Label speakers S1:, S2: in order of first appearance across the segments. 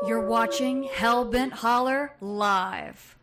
S1: You're watching Hellbent Holler live.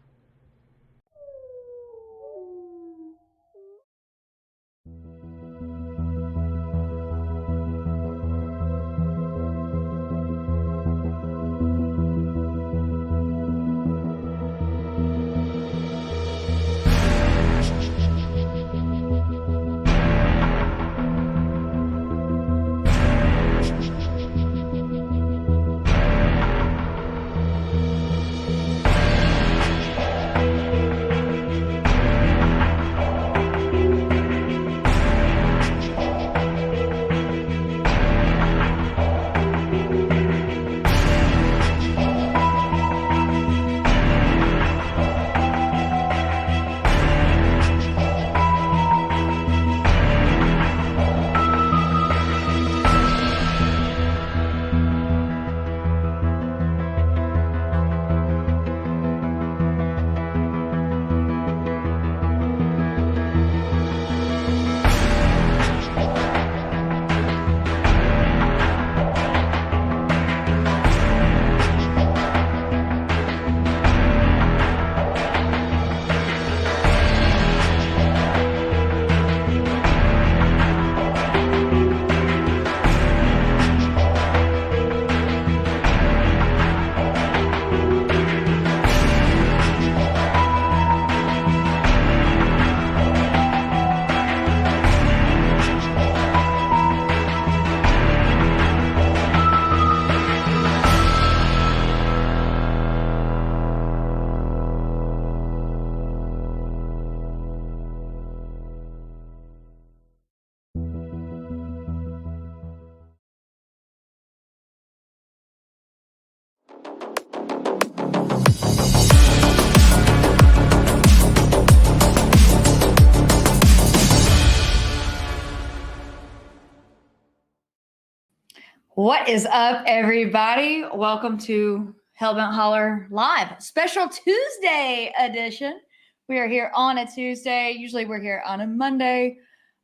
S1: What is up, everybody? Welcome to Hellbent Holler Live, special Tuesday edition. We are here on a Tuesday. Usually we're here on a Monday,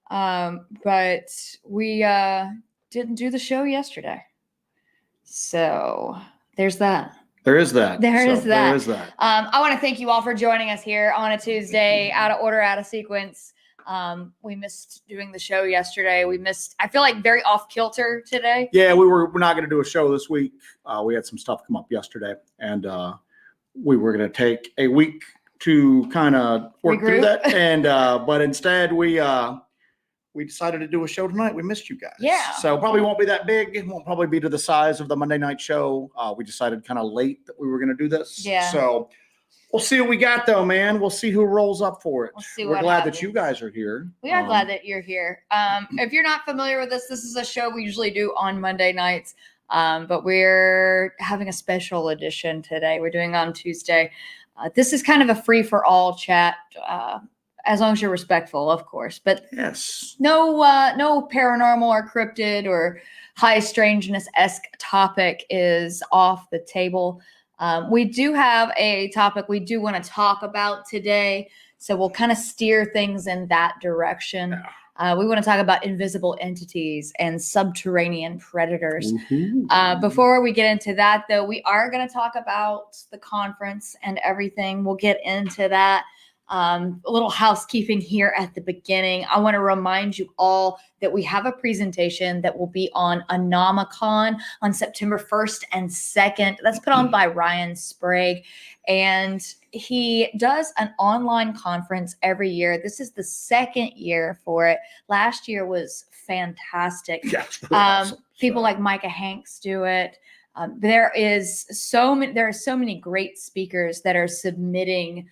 S1: but we didn't do the show yesterday. So there's that.
S2: There is that.
S1: There is that.
S2: I
S1: want to thank you all for joining us here on a Tuesday, out of order, out of sequence. We missed doing the show yesterday. I feel like very off kilter today.
S2: Yeah, we're not going to do a show this week. We had some stuff come up yesterday, and we were going to take a week to kind of work through that. And but instead we decided to do a show tonight. We missed you guys.
S1: Yeah.
S2: So probably won't be that big. It won't probably be to the size of the Monday night show. We decided kind of late that we were going to do this.
S1: Yeah.
S2: So we'll see what we got, though, man. We'll see who rolls up for it.
S1: We're
S2: glad that you guys are here.
S1: We are glad that you're here. If you're not familiar with this is a show we usually do on Monday nights, but we're having a special edition today. We're doing it on Tuesday. This is kind of a free-for-all chat, as long as you're respectful, of course. But
S2: yes,
S1: no paranormal or cryptid or high strangeness-esque topic is off the table. We do have a topic we do want to talk about today, so we'll kind of steer things in that direction.
S2: Yeah.
S1: We want to talk about invisible entities and subterranean predators.
S2: Mm-hmm.
S1: Before we get into that, though, we are going to talk about the conference and everything. We'll get into that. A little housekeeping here at the beginning. I want to remind you all that we have a presentation that will be on Anomicon on September 1st and 2nd. That's put on by Ryan Sprague, and he does an online conference every year. This is the second year for it. Last year was fantastic.
S2: Yeah, awesome.
S1: People like Micah Hanks do it. There are so many great speakers that are submitting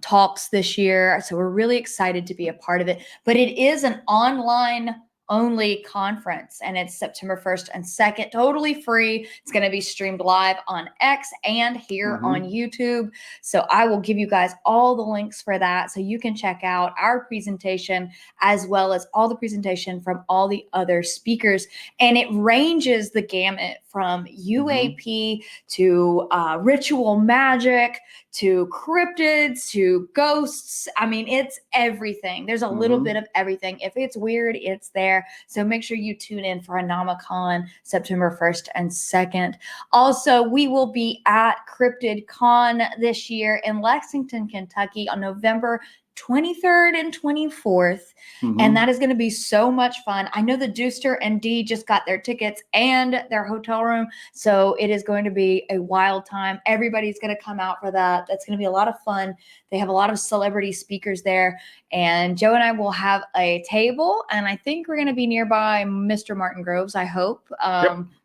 S1: talks this year. So we're really excited to be a part of it. But it is an online only conference, and it's September 1st and 2nd, totally free. It's going to be streamed live on X and here on YouTube. So I will give you guys all the links for that, so you can check out our presentation as well as all the presentation from all the other speakers. And it ranges the gamut from UAP to ritual magic to cryptids to ghosts. I mean, it's everything. There's a little bit of everything. If it's weird, it's there. So make sure you tune in for AnamaCon September 1st and 2nd. Also, we will be at Cryptid Con this year in Lexington, Kentucky on November 23rd and 24th. And that is going to be so much fun. I know the Deuster and Dee just got their tickets and their hotel room. So it is going to be a wild time. Everybody's going to come out for that. That's going to be a lot of fun. They have a lot of celebrity speakers there. And Joe and I will have a table. And I think we're going to be nearby Mr. Martin Groves, I hope.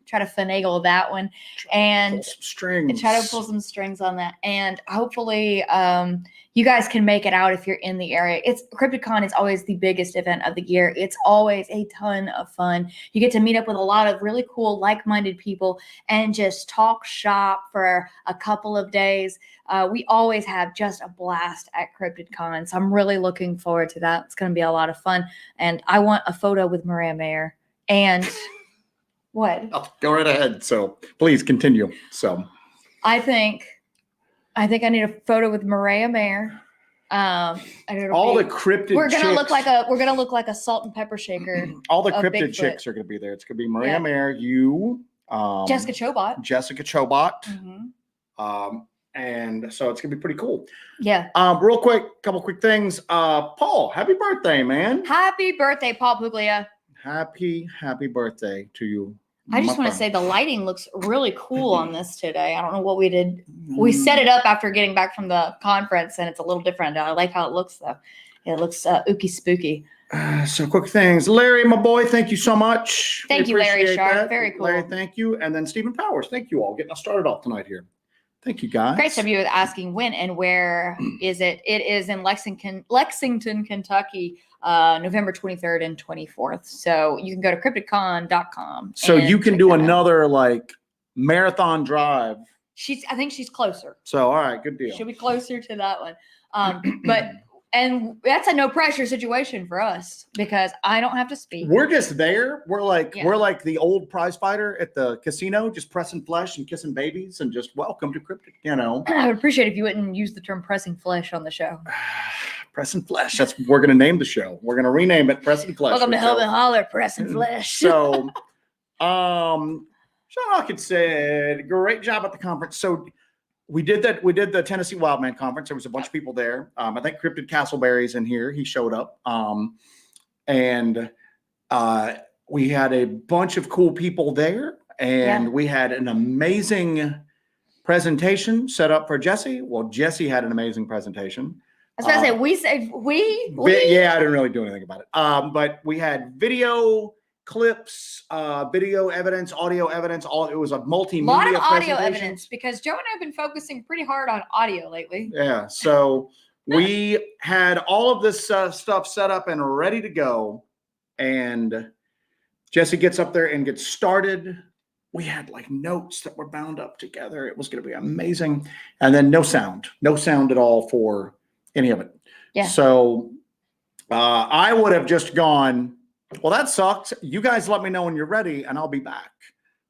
S1: Try to finagle that one and try to pull some strings on that. And hopefully you guys can make it out if you're in the area. CryptidCon is always the biggest event of the year. It's always a ton of fun. You get to meet up with a lot of really cool, like-minded people and just talk shop for a couple of days. We always have just a blast at CryptidCon. So I'm really looking forward to that. It's going to be a lot of fun. And I want a photo with Maria Mayer. And what?
S2: Oh, go right ahead. So please continue. So
S1: I think I need a photo with Maria Mayer.
S2: The cryptid.
S1: We're gonna look like a salt and pepper shaker.
S2: All the cryptid chicks are gonna be there. It's gonna be Maria Mayer, you,
S1: Jessica Chobot.
S2: And so it's gonna be pretty cool.
S1: Yeah.
S2: Real quick, couple quick things. Paul, happy birthday, man.
S1: Happy birthday, Paul Puglia.
S2: Happy birthday to you.
S1: I just want to say the lighting looks really cool on this today. I don't know what we did. We set it up after getting back from the conference, and it's a little different. I like how it looks, though. It looks ooky spooky.
S2: So quick things. Larry, my boy, thank you so much.
S1: Thank you, Larry Sharp. Very cool.
S2: Larry, thank you. And then Stephen Powers, thank you all. Getting us started off tonight here. Thank you, guys.
S1: Great of you asking when and where is it. It is in Lexington, Kentucky. November 23rd and 24th. So you can go to cryptidcon.com.
S2: So you can do another like marathon drive.
S1: I think she's closer.
S2: So, all right, good deal.
S1: She'll be closer to that one. And that's a no pressure situation for us because I don't have to speak.
S2: We're just there. We're like the old prize fighter at the casino, just pressing flesh and kissing babies and just welcome to Cryptid, I
S1: would appreciate if you wouldn't use the term pressing flesh on the show.
S2: Pressing Flesh. That's what we're going to name the show. We're going to rename it Pressing Flesh.
S1: Welcome to Help and Holler, Pressing Flesh.
S2: So, Sean Hawkins said, great job at the conference. So we did that. We did the Tennessee Wildman Conference. There was a bunch of people there. I think Cryptid Castleberry's in here. He showed up. And we had a bunch of cool people there. And we had an amazing presentation set up for Jesse. Well, Jesse had an amazing presentation.
S1: I was going to say, we said we.
S2: Yeah, I didn't really do anything about it. But we had video clips, video evidence, audio evidence. It was a multimedia. A lot of
S1: audio evidence because Joe and I have been focusing pretty hard on audio lately.
S2: Yeah, so we had all of this stuff set up and ready to go, and Jesse gets up there and gets started. We had like notes that were bound up together. It was going to be amazing, and then no sound at all for any of it. Yeah. So I would have just gone, well, that sucks. You guys let me know when you're ready and I'll be back.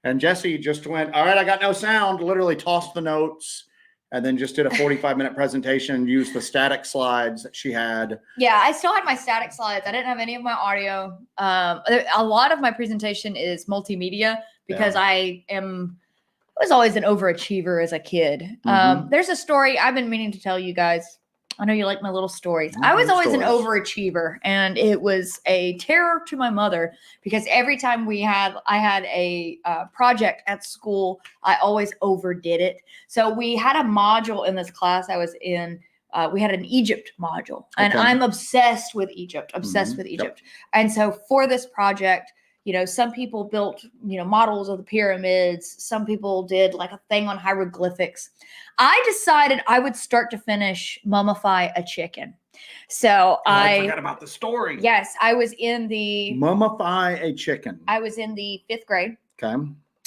S2: And Jesse just went, all right, I got no sound, literally tossed the notes and then just did a 45-minute presentation, used the static slides that she had.
S1: Yeah, I still had my static slides. I didn't have any of my audio. A lot of my presentation is multimedia because I was always an overachiever as a kid. There's a story I've been meaning to tell you guys. I know you like my little stories. I was always an overachiever, and it was a terror to my mother because every time I had a project at school, I always overdid it. So we had a module in this class I was in. We had an Egypt module, and I'm obsessed with Egypt, Yep. And so for this project, some people built, models of the pyramids. Some people did like a thing on hieroglyphics. I decided I would start to finish mummify a chicken. So I
S2: forgot about the story.
S1: Yes, I was in the
S2: mummify a chicken.
S1: I was in the 5th grade.
S2: Okay.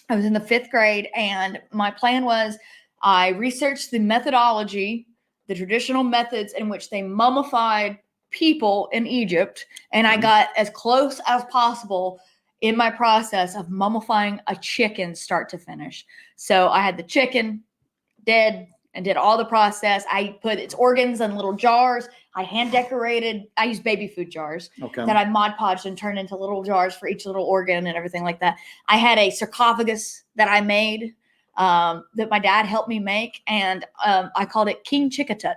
S1: I was in the 5th grade, and my plan was I researched the methodology, the traditional methods in which they mummified people in Egypt, and I got as close as possible in my process of mummifying a chicken start to finish. So I had the chicken dead, and did all the process. I put its organs in little jars. I hand decorated. I used baby food jars that I Mod Podged and turned into little jars for each little organ and everything like that. I had a sarcophagus that I made that my dad helped me make, and I called it King Chickatut.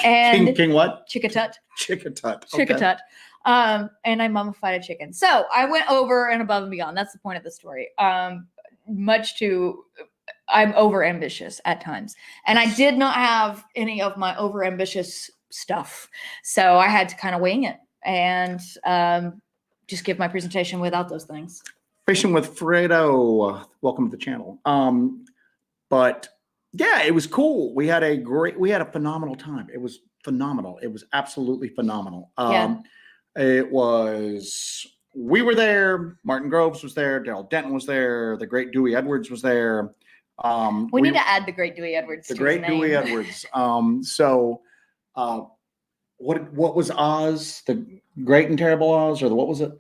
S1: And
S2: King what?
S1: Chickatut.
S2: Chickatut. Okay.
S1: Chickatut. And I mummified a chicken. So I went over and above and beyond. That's the point of the story. I'm over ambitious at times, and I did not have any of my over ambitious stuff, so I had to kind of wing it and just give my presentation without those things.
S2: Fishing with Fredo, welcome to the channel. But yeah, it was cool. We had a phenomenal time. It was phenomenal. It was absolutely phenomenal. We were there. Martin Groves was there. Daryl Denton was there. The great Dewey Edwards was there.
S1: We need to add the great Dewey Edwards.
S2: The great Dewey Edwards. What was Oz? The Great and Terrible Oz, or what was it?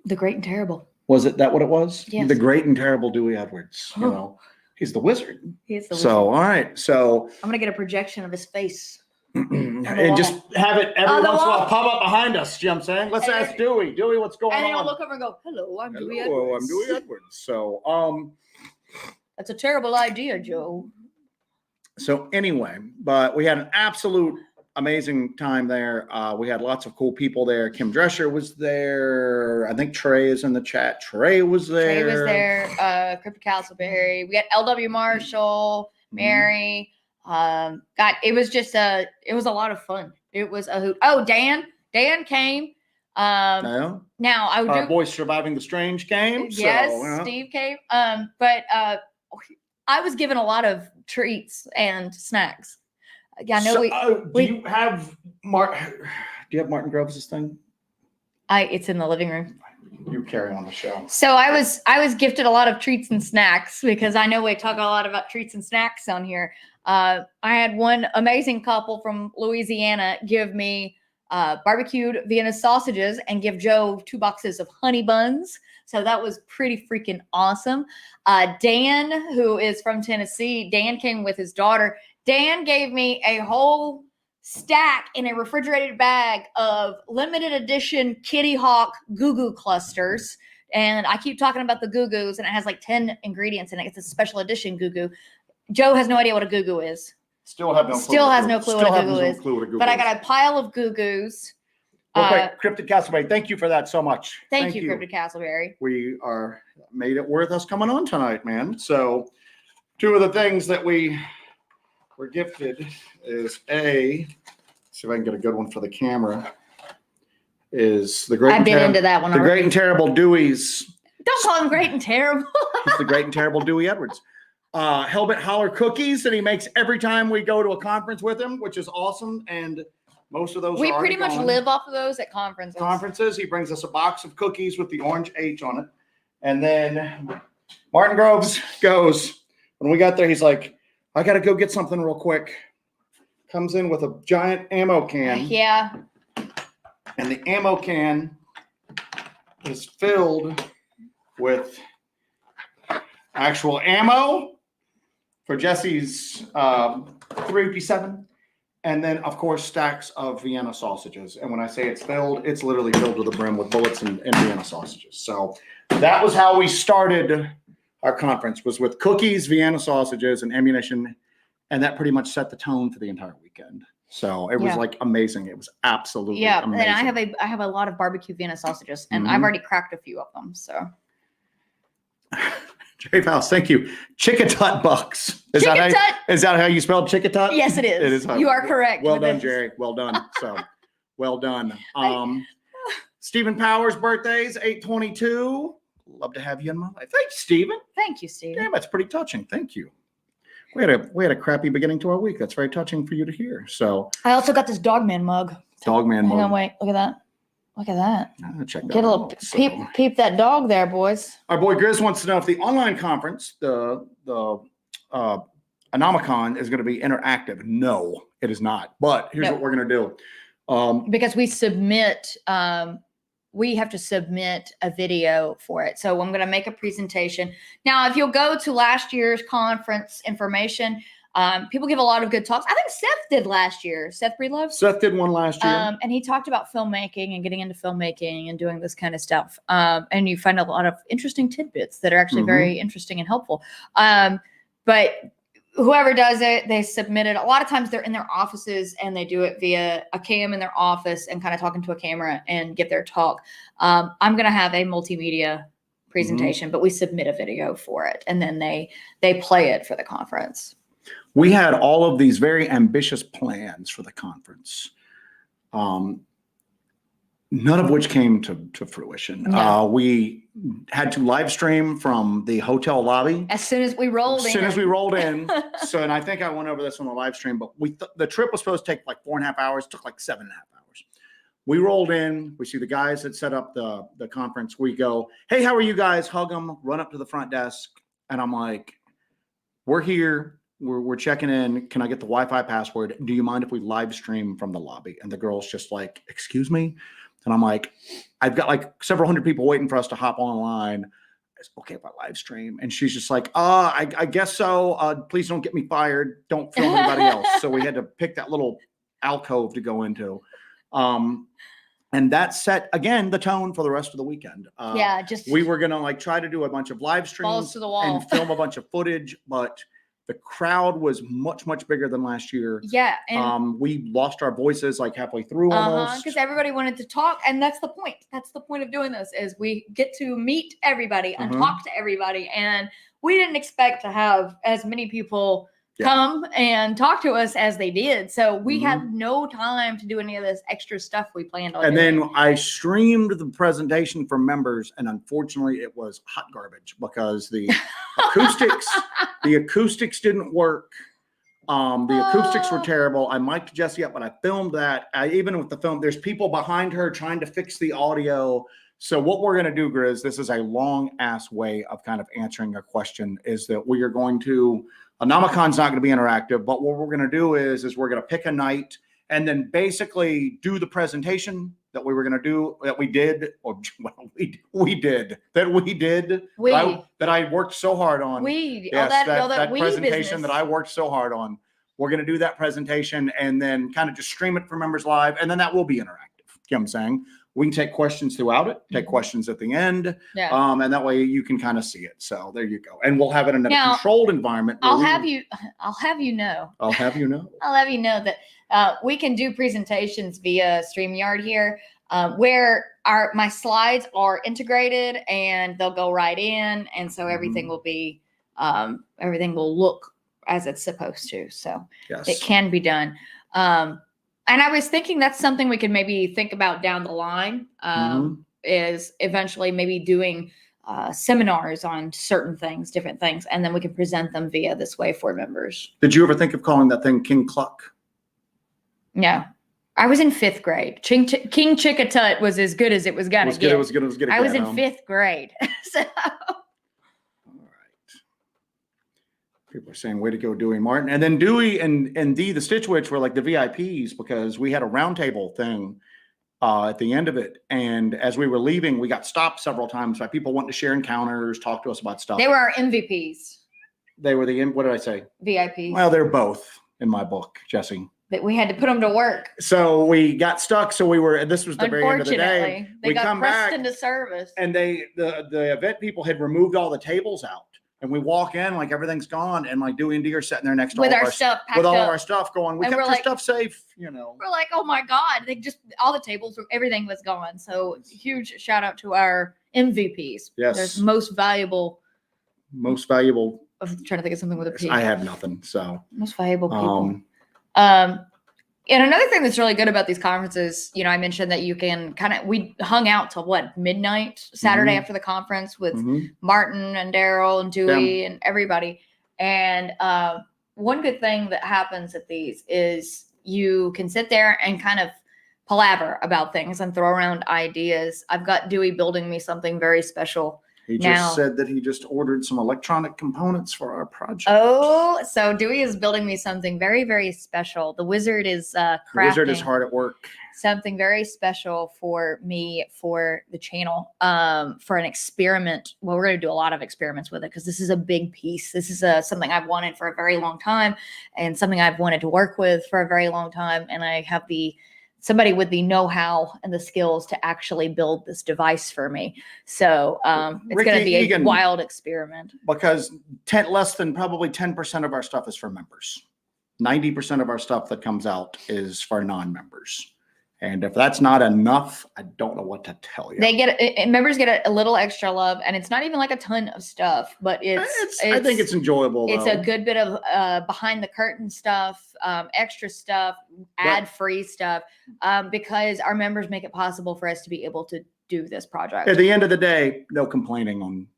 S1: The Great and Terrible.
S2: Was it that what it was?
S1: Yes.
S2: The Great and Terrible Dewey Edwards. You know, he's the wizard.
S1: He is the wizard.
S2: So all right. So
S1: I'm gonna get a projection of his face.
S2: And just have it every once in a while pop up behind us. You know what I'm saying? Let's ask Dewey. Dewey, what's going on?
S1: And he'll look over and go, "Hello, I'm Dewey Edwards."
S2: Hello, I'm Dewey Edwards. So
S1: that's a terrible idea, Joe.
S2: So anyway, but we had an absolute amazing time there. We had lots of cool people there. Kim Drescher was there. I think Trey is in the chat. Trey was there.
S1: Cryptic Castleberry. We got LW Marshall, Mary. God, it was just it was a lot of fun. It was a hoot. Oh, Dan came. Now I would
S2: our boy Surviving the Strange came.
S1: Yes,
S2: so,
S1: Steve came. But I was given a lot of treats and snacks. Yeah, I know.
S2: Do you have Martin Groves' thing?
S1: It's in the living room.
S2: You carry on the show.
S1: So I was gifted a lot of treats and snacks because I know we talk a lot about treats and snacks on here. I had one amazing couple from Louisiana give me barbecued Vienna sausages and give Joe 2 boxes of honey buns. So that was pretty freaking awesome. Dan, who is from Tennessee, Dan came with his daughter. Dan gave me a whole stack in a refrigerated bag of limited edition Kitty Hawk Goo Goo clusters. And I keep talking about the Goo Goos, and it has like 10 ingredients in it. It's a special edition Goo Goo. Joe has no idea what a Goo Goo is.
S2: Still has no clue what a Goo Goo is.
S1: But I got a pile of Goo Goos.
S2: Okay, Cryptic Castleberry, thank you for that so much.
S1: Thank you, Cryptic Castleberry.
S2: We made it worth us coming on tonight, man. So 2 of the things that we were gifted is see if I can get a good one for the camera. Is the great?
S1: I've been into that one.
S2: The Great and Terrible Dewey's.
S1: Don't call him Great and Terrible.
S2: It's the Great and Terrible Dewey Edwards. Hellbent Holler cookies that he makes every time we go to a conference with him, which is awesome. And most of those
S1: we pretty much live off of those at conferences.
S2: He brings us a box of cookies with the orange H on it. And then Martin Groves goes, when we got there, he's like, I got to go get something real quick. Comes in with a giant ammo can.
S1: Yeah.
S2: And the ammo can is filled with actual ammo for Jesse's 357. And then, of course, stacks of Vienna sausages. And when I say it's filled, it's literally filled to the brim with bullets and Vienna sausages. So that was how we started our conference, was with cookies, Vienna sausages, and ammunition. And that pretty much set the tone for the entire weekend. So it was like amazing. It was absolutely amazing.
S1: And I have a lot of barbecue Vienna sausages, and I've already cracked a few of them. So
S2: Jerry Faust, thank you. Chickatut bucks. Is that how you spelled Chickatut?
S1: Yes, it is.
S2: It is.
S1: You are correct.
S2: Well done, Jerry. Well done. So well done. Stephen Powers' birthday's 8/22. Love to have you in my life. Thank you, Stephen.
S1: Thank you, Stephen.
S2: Damn, that's pretty touching. Thank you. We had a crappy beginning to our week. That's very touching for you to hear. So
S1: I also got this Dogman mug.
S2: Dogman mug.
S1: Hang on, wait. Look at that. Look at that.
S2: Check that
S1: Get a little peep that dog there, boys.
S2: Our boy Grizz wants to know if the online conference, the Anomicon, is going to be interactive. No, it is not. But here's what we're going to do.
S1: Because we submit we have to submit a video for it. So I'm going to make a presentation. Now, if you'll go to last year's conference information, people give a lot of good talks. I think Seth did last year. Seth Breedlove.
S2: Seth did one last year.
S1: And he talked about filmmaking and getting into filmmaking and doing this kind of stuff. And you find a lot of interesting tidbits that are actually very interesting and helpful. But whoever does it, they submit it. A lot of times they're in their offices and they do it via a cam in their office and kind of talking to a camera and give their talk. I'm going to have a multimedia presentation, but we submit a video for it. And then they play it for the conference.
S2: We had all of these very ambitious plans for the conference, none of which came to fruition.
S1: No.
S2: We had to live stream from the hotel lobby.
S1: As soon as we rolled in.
S2: As soon as we rolled in. So, and I think I went over this on the live stream, but the trip was supposed to take like 4.5 hours, took like 7.5 hours. We rolled in, we see the guys that set up the conference. We go, hey, how are you guys? Hug them, run up to the front desk. And I'm like, we're here. We're checking in. Can I get the Wi-Fi password? Do you mind if we live stream from the lobby? And the girl's just like, excuse me? And I'm like, I've got like several hundred people waiting for us to hop online. It's okay if I live stream. And she's just like, I guess so. Please don't get me fired. Don't film anybody else. So we had to pick that little alcove to go into. And that set, again, the tone for the rest of the weekend. We were going to like try to do a bunch of live streams
S1: balls to the wall
S2: and film a bunch of footage, but the crowd was much, much bigger than last year.
S1: Yeah. And
S2: we lost our voices like halfway through almost.
S1: Because everybody wanted to talk. And that's the point. That's the point of doing this is we get to meet everybody and talk to everybody. And we didn't expect to have as many people come and talk to us as they did. So we had no time to do any of this extra stuff we planned on. And
S2: then I streamed the presentation for members, and unfortunately it was hot garbage because the acoustics didn't work. The acoustics were terrible. I mic'd Jessie up when I filmed that. Even with the film, there's people behind her trying to fix the audio. So what we're going to do, Grizz, this is a long ass way of kind of answering a question, is that we are going to Namacon's not going to be interactive, but what we're going to do is we're going to pick a night and then basically do the presentation that we were going to do, that we did, or that I worked so hard on. That presentation business that I worked so hard on. We're going to do that presentation and then kind of just stream it for members live, and then that will be interactive. You know what I'm saying? We can take questions throughout it, take questions at the end. And that way you can kind of see it. So there you go. And we'll have it in a controlled environment.
S1: I'll have you know that we can do presentations via StreamYard here, where my slides are integrated and they'll go right in. And so everything will be, everything will look as it's supposed to. So it can be done. And I was thinking that's something we could maybe think about down the line, is eventually maybe doing seminars on certain things, different things, and then we can present them via this way for members.
S2: Did you ever think of calling that thing King Cluck?
S1: No. I was in 5th grade. King Chickatut was as good as it was going to get.
S2: It was good.
S1: I was in 5th grade. So.
S2: People are saying, way to go, Dewey Martin. And then Dewey and Dee the Stitch Witch were like the VIPs, because we had a roundtable thing at the end of it. And as we were leaving, we got stopped several times by people wanting to share encounters, talk to us about stuff.
S1: They were our MVPs.
S2: They were what did I say?
S1: VIPs.
S2: Well, they're both in my book, Jessie.
S1: But we had to put them to work.
S2: So we got stuck. So this was the very end of the day.
S1: They got pressed into service.
S2: And the event people had removed all the tables out. And we walk in like everything's gone, and like Dewey and Dee are sitting there next to
S1: with our stuff packed
S2: with all
S1: up.
S2: Of our stuff going. We kept our stuff safe, you know.
S1: We're like, oh my God, all the tables, everything was gone. So huge shout out to our MVPs.
S2: Yes,
S1: there's most valuable.
S2: I'm
S1: trying to think of something with a P.
S2: I have nothing. So
S1: most valuable people. And another thing that's really good about these conferences, I mentioned that you can we hung out till midnight Saturday after the conference with Martin and Daryl and Dewey and everybody. And one good thing that happens at these is you can sit there and kind of palaver about things and throw around ideas. I've got Dewey building me something very special
S2: He just
S1: Now-
S2: said that he just ordered some electronic components for our project.
S1: Oh, so Dewey is building me something very, very special. The wizard is
S2: The
S1: crafting
S2: wizard is hard at work.
S1: something very special for me, for the channel, for an experiment. Well, we're going to do a lot of experiments with it because this is a big piece. This is something I've wanted for a very long time and something I've wanted to work with for a very long time. And I have somebody with the know-how and the skills to actually build this device for me. So it's going to be a
S2: Egan,
S1: wild experiment.
S2: Because less than probably 10% of our stuff is for members. 90% of our stuff that comes out is for non-members. And if that's not enough, I don't know what to tell you.
S1: Members get a little extra love, and it's not even like a ton of stuff, but it's
S2: I think it's enjoyable.
S1: It's
S2: though.
S1: a good bit of behind the curtain stuff, extra stuff, ad-free stuff, because our members make it possible for us to be able to do this project.
S2: At the end of the day, no complaining on.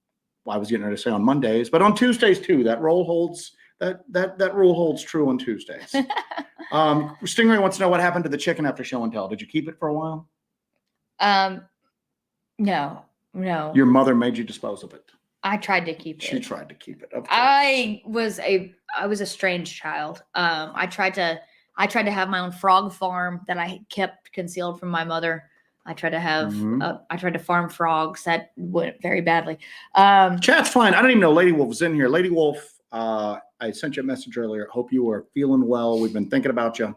S2: Well, I was getting ready to say on Mondays, but on Tuesdays too. That rule holds true on Tuesdays. Stingray wants to know what happened to the chicken after show and tell. Did you keep it for a while?
S1: No.
S2: Your mother made you dispose of it.
S1: I tried to keep it.
S2: She tried to keep it. Of course.
S1: I was a strange child. I tried to have my own frog farm that I kept concealed from my mother. I tried to have I tried to farm frogs. That went very badly.
S2: Chat's fine. I didn't even know Lady Wolf was in here. Lady Wolf, I sent you a message earlier. Hope you are feeling well. We've been thinking about you.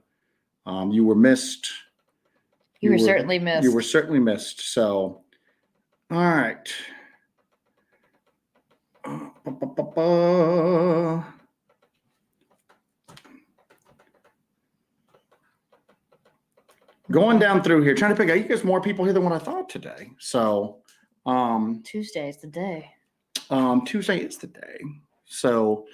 S2: You were missed.
S1: You were certainly missed.
S2: You were certainly missed. So, all right. Going down through here, trying to pick out. You guys more people here than what I thought today. So,
S1: Tuesday is the day.
S2: Tuesday is the day. So,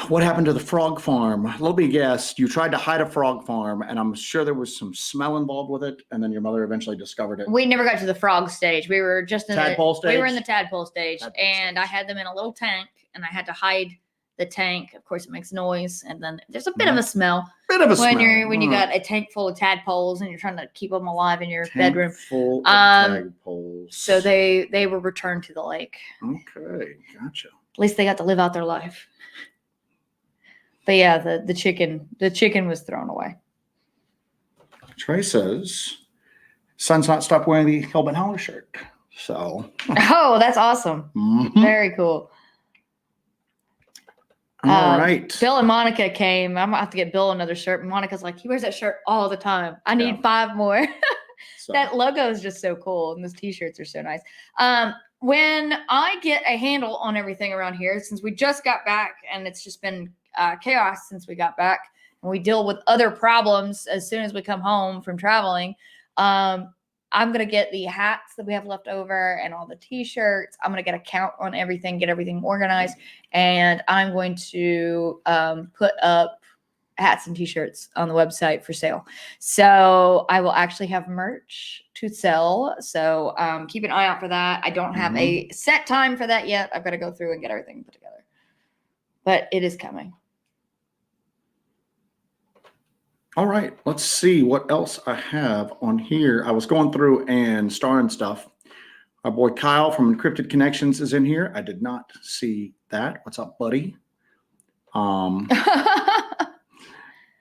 S2: what happened to the frog farm? Let me guess. You tried to hide a frog farm, and I'm sure there was some smell involved with it. And then your mother eventually discovered it.
S1: We never got to the frog stage. We were just in
S2: tadpole stage.
S1: We were in the tadpole stage, and I had them in a little tank, and I had to hide the tank. Of course, it makes noise, and then there's a bit of a smell. When you got a tank full of tadpoles and you're trying to keep them alive in your bedroom.
S2: Full of tadpoles.
S1: So they were returned to the lake.
S2: Okay, gotcha.
S1: At least they got to live out their life. But yeah, the chicken was thrown away.
S2: Trey says, son's not stopped wearing the Hellbent Holler shirt. So.
S1: Oh, that's awesome. Very cool.
S2: All right.
S1: Bill and Monica came. I'm gonna have to get Bill another shirt. Monica's like, he wears that shirt all the time. I need 5 more. So. That logo is just so cool, and those t-shirts are so nice. When I get a handle on everything around here, since we just got back, and it's just been chaos since we got back, and we deal with other problems as soon as we come home from traveling. I'm going to get the hats that we have left over and all the t-shirts. I'm going to get a count on everything, get everything organized. And I'm going to put up hats and t-shirts on the website for sale. So I will actually have merch to sell. So keep an eye out for that. I don't have a set time for that yet. I've got to go through and get everything put together. But it is coming.
S2: All right, let's see what else I have on here. I was going through and starring stuff. Our boy Kyle from Encrypted Connections is in here. I did not see that. What's up, buddy?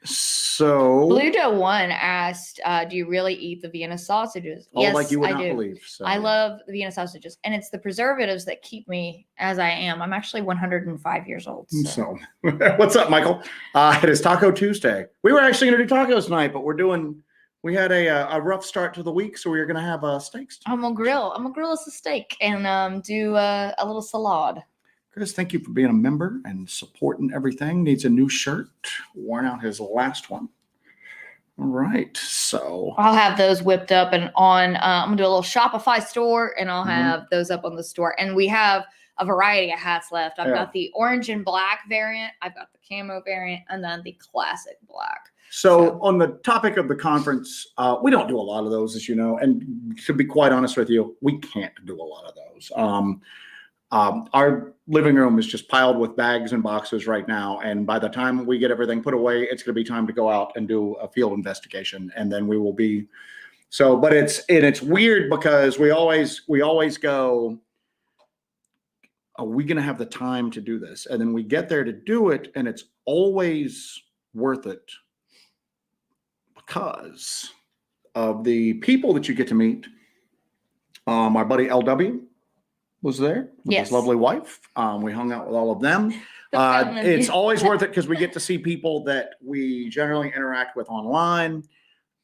S2: So
S1: Bluto One asked, do you really eat the Vienna sausages?
S2: Yes, like you would not believe. So.
S1: I love the Vienna sausages, and it's the preservatives that keep me as I am. I'm actually 105 years old. So
S2: what's up, Michael? It is Taco Tuesday. We were actually going to do tacos tonight, but we had a rough start to the week, so we were going to have steaks.
S1: I'm gonna grill us a steak and do a little salad.
S2: Chris, thank you for being a member and supporting everything. Needs a new shirt. Worn out his last one. All right, so
S1: I'll have those whipped up and on. I'm gonna do a little Shopify store, and I'll have those up on the store. And we have a variety of hats left. I've got the orange and black variant. I've got the camo variant, and then the classic black.
S2: So on the topic of the conference, we don't do a lot of those, as you know. And to be quite honest with you, we can't do a lot of those. Our living room is just piled with bags and boxes right now. And by the time we get everything put away, it's going to be time to go out and do a field investigation. And then we will be. So, but it's weird because we always go, are we going to have the time to do this? And then we get there to do it, and it's always worth it because of the people that you get to meet. My buddy LW was there with his lovely wife. We hung out with all of them. It's always worth it because we get to see people that we generally interact with online.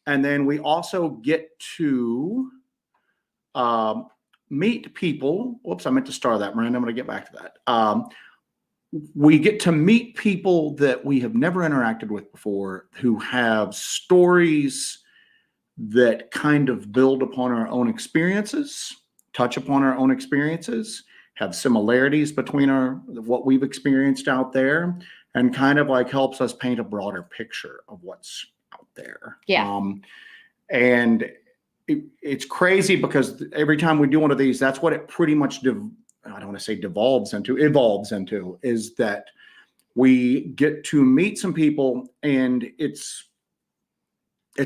S2: And then we also get to meet people. Whoops, I meant to star that, Miranda. I'm going to get back to that. We get to meet people that we have never interacted with before who have stories that kind of build upon our own experiences, touch upon our own experiences, have similarities between what we've experienced out there, and kind of like helps us paint a broader picture of what's out there.
S1: Yeah.
S2: And it's crazy because every time we do one of these, that's what it pretty much, I don't want to say evolves into, is that we get to meet some people, and it's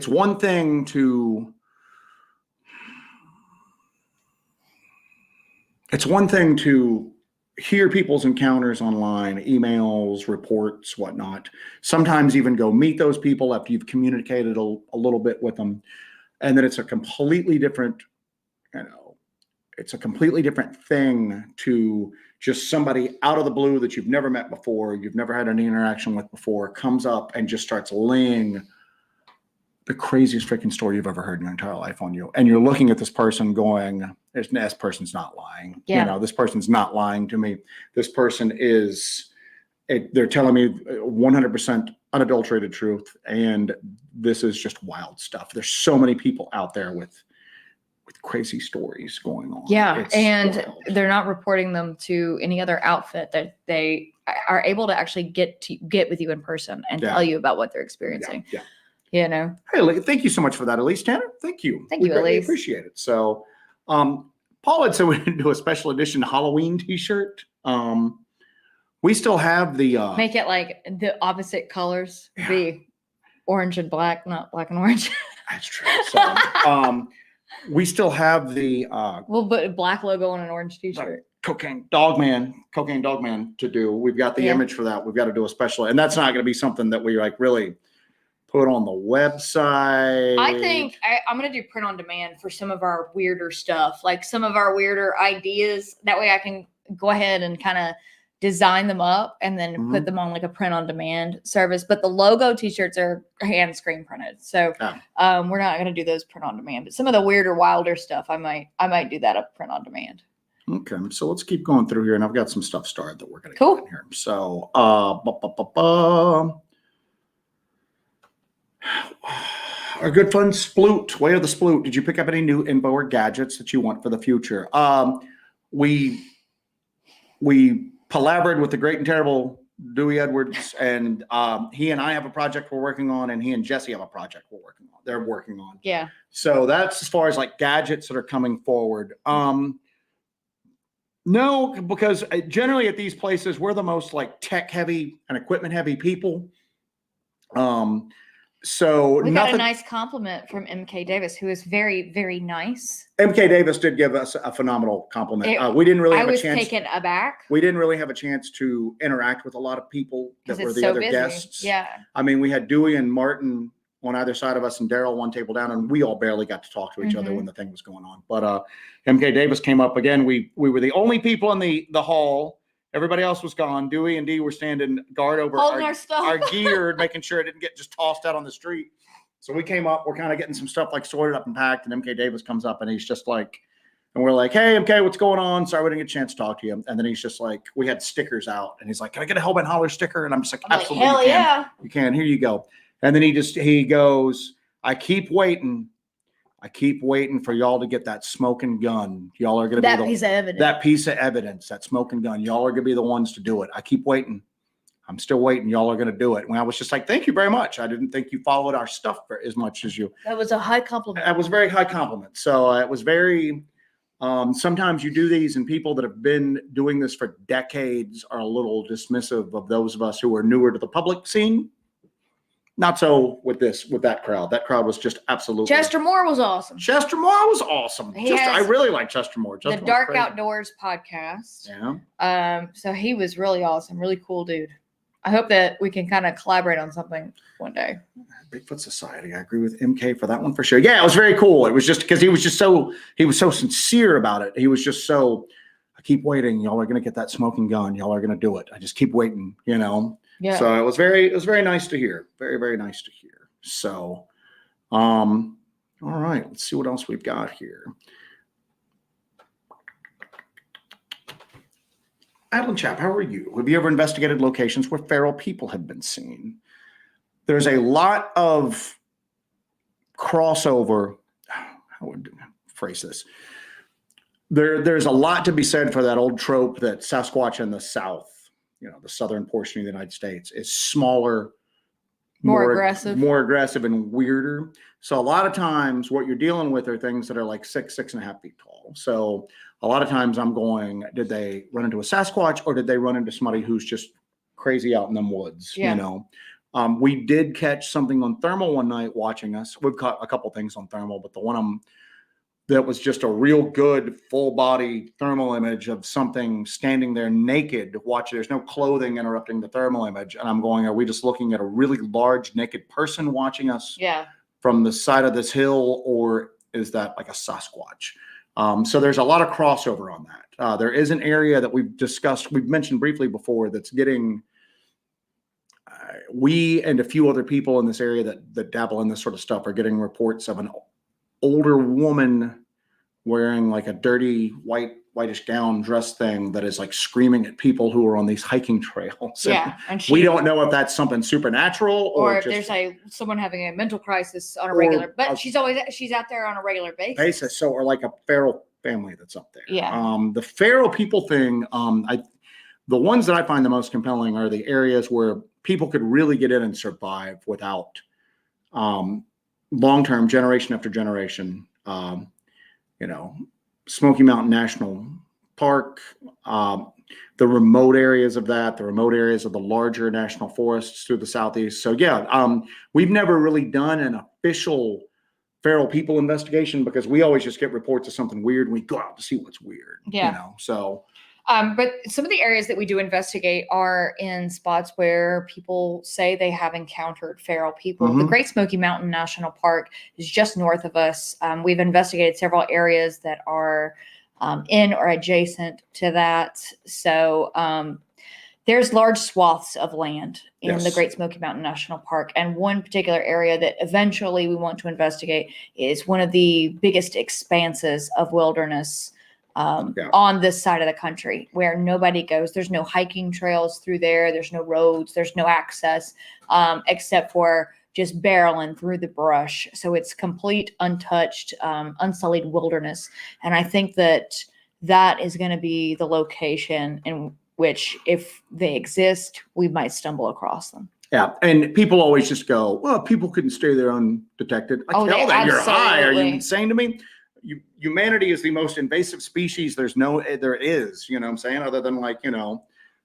S2: one thing to hear people's encounters online, emails, reports, whatnot. Sometimes even go meet those people after you've communicated a little bit with them. And then it's a completely different, it's a completely different thing to just somebody out of the blue that you've never met before, you've never had any interaction with before, comes up and just starts laying the craziest freaking story you've ever heard in your entire life on you. And you're looking at this person going, this person's not lying.
S1: Yeah.
S2: This person's not lying to me. This person they're telling me 100% unadulterated truth. And this is just wild stuff. There's so many people out there with crazy stories going on.
S1: Yeah.
S2: It's
S1: and
S2: wild.
S1: They're not reporting them to any other outfit, that they are able to actually get with you in person and tell you about what they're experiencing.
S2: Yeah.
S1: Hey,
S2: thank you so much for that, Elise. Tanner, thank you.
S1: Thank you,
S2: really
S1: Elise.
S2: Appreciate it. So, Paul had said we didn't do a special edition Halloween T-shirt. We still have the
S1: make it like the opposite colors, be orange and black, not black and orange.
S2: That's true. So, we still have the
S1: we'll put a black logo on an orange T-shirt.
S2: Cocaine Dogman to do. We've got the image for that. We've got to do a special, and that's not going to be something that we really put on the website.
S1: I think I'm going to do print on demand for some of our weirder stuff, like some of our weirder ideas. That way I can go ahead and kind of design them up and then put them on like a print on demand service. But the logo T-shirts are hand screen printed. So we're not going to do those print on demand. But some of the weirder, wilder stuff, I might do that up print on demand.
S2: Okay, so let's keep going through here. And I've got some stuff started that we're going to
S1: get
S2: in here. So our good friend Sploot, Way of the Sploot. Did you pick up any new info or gadgets that you want for the future? We collaborated with the great and terrible Dewey Edwards, and he and I have a project we're working on, and he and Jesse have a project they're working on.
S1: Yeah.
S2: So that's as far as like gadgets that are coming forward. No, because generally at these places, we're the most like tech heavy and equipment heavy people. So
S1: we got a nice compliment from MK Davis, who is very, very nice.
S2: MK Davis did give us a phenomenal compliment. We didn't really have a chance. I
S1: was taken aback.
S2: We didn't really have a chance to interact with a lot of people that were the other guests.
S1: Yeah.
S2: I mean, we had Dewey and Martin on either side of us and Daryl one table down, and we all barely got to talk to each other when the thing was going on. But MK Davis came up again. We were the only people in the hall. Everybody else was gone. Dewey and Dee were standing guard over our gear, making sure it didn't get just tossed out on the street. So we came up. We're kind of getting some stuff like sorted up and packed. And MK Davis comes up and he's just like, and we're like, hey, MK, what's going on? Sorry, we didn't get a chance to talk to you. And then he's just like, we had stickers out. And he's like, can I get a Hellbent Holler sticker? And I'm just like, absolutely.
S1: Hell yeah.
S2: You can. Here you go. And then he goes, I keep waiting for y'all to get that smoking gun. Y'all are going to be that piece of evidence, that smoking gun. Y'all are going to be the ones to do it. I keep waiting. I'm still waiting. Y'all are going to do it. When I was just like, thank you very much. I didn't think you followed our stuff as much as you.
S1: That was a high compliment.
S2: That was a very high compliment. So it was very, sometimes you do these and people that have been doing this for decades are a little dismissive of those of us who are newer to the public scene. Not so with that crowd. That crowd was just absolutely.
S1: Chester Moore was awesome.
S2: Chester Moore was awesome. I really like Chester Moore.
S1: The Dark Outdoors podcast.
S2: Yeah.
S1: So he was really awesome. Really cool dude. I hope that we can kind of collaborate on something one day.
S2: Bigfoot Society. I agree with MK for that one for sure. Yeah, it was very cool. It was just because he was so sincere about it. He was just so, I keep waiting. Y'all are going to get that smoking gun. Y'all are going to do it. I just keep waiting,
S1: Yeah.
S2: So it was very nice to hear. Very, very nice to hear. So, all right, let's see what else we've got here. Adeline Chap, how are you? Have you ever investigated locations where feral people have been seen? There's a lot of crossover. How would I phrase this? There's a lot to be said for that old trope that Sasquatch in the South, the southern portion of the United States, is smaller, more aggressive and weirder. So a lot of times what you're dealing with are things that are like 6.5 feet tall. So a lot of times I'm going, did they run into a Sasquatch or did they run into somebody who's just crazy out in them woods?
S1: Yeah.
S2: We did catch something on thermal one night watching us. We've caught a couple things on thermal, but the one that was just a real good full body thermal image of something standing there naked watching. There's no clothing interrupting the thermal image. And I'm going, are we just looking at a really large naked person watching us from the side of this hill, or is that like a Sasquatch? So there's a lot of crossover on that. There is an area that we've mentioned briefly before, that's getting, we and a few other people in this area that dabble in this sort of stuff are getting reports of an older woman wearing like a dirty whitish gown dress thing that is like screaming at people who are on these hiking trails. And we don't know if that's something supernatural
S1: or if there's someone having a mental crisis on a regular, but she's out there on a regular basis.
S2: So, or like a feral family that's up there.
S1: Yeah.
S2: The feral people thing, the ones that I find the most compelling are the areas where people could really get in and survive without long-term, generation after generation. Smoky Mountain National Park, the remote areas of the larger national forests through the southeast. So we've never really done an official feral people investigation because we always just get reports of something weird and we go out to see what's weird.
S1: But some of the areas that we do investigate are in spots where people say they have encountered feral people.
S2: Mm-hmm.
S1: The Great Smoky Mountain National Park is just north of us. We've investigated several areas that are in or adjacent to that. So there's large swaths of land in the Great Smoky Mountain National Park. And one particular area that eventually we want to investigate is one of the biggest expanses of wilderness on this side of the country where nobody goes. There's no hiking trails through there. There's no roads. There's no access except for just barreling through the brush. So it's complete, untouched, unsullied wilderness. And I think that is going to be the location in which, if they exist, we might stumble across them.
S2: Yeah, and people always just go, well, people couldn't stay there undetected. I tell that you're high. Are you insane to me? Humanity is the most invasive species there is, you know what I'm saying, other than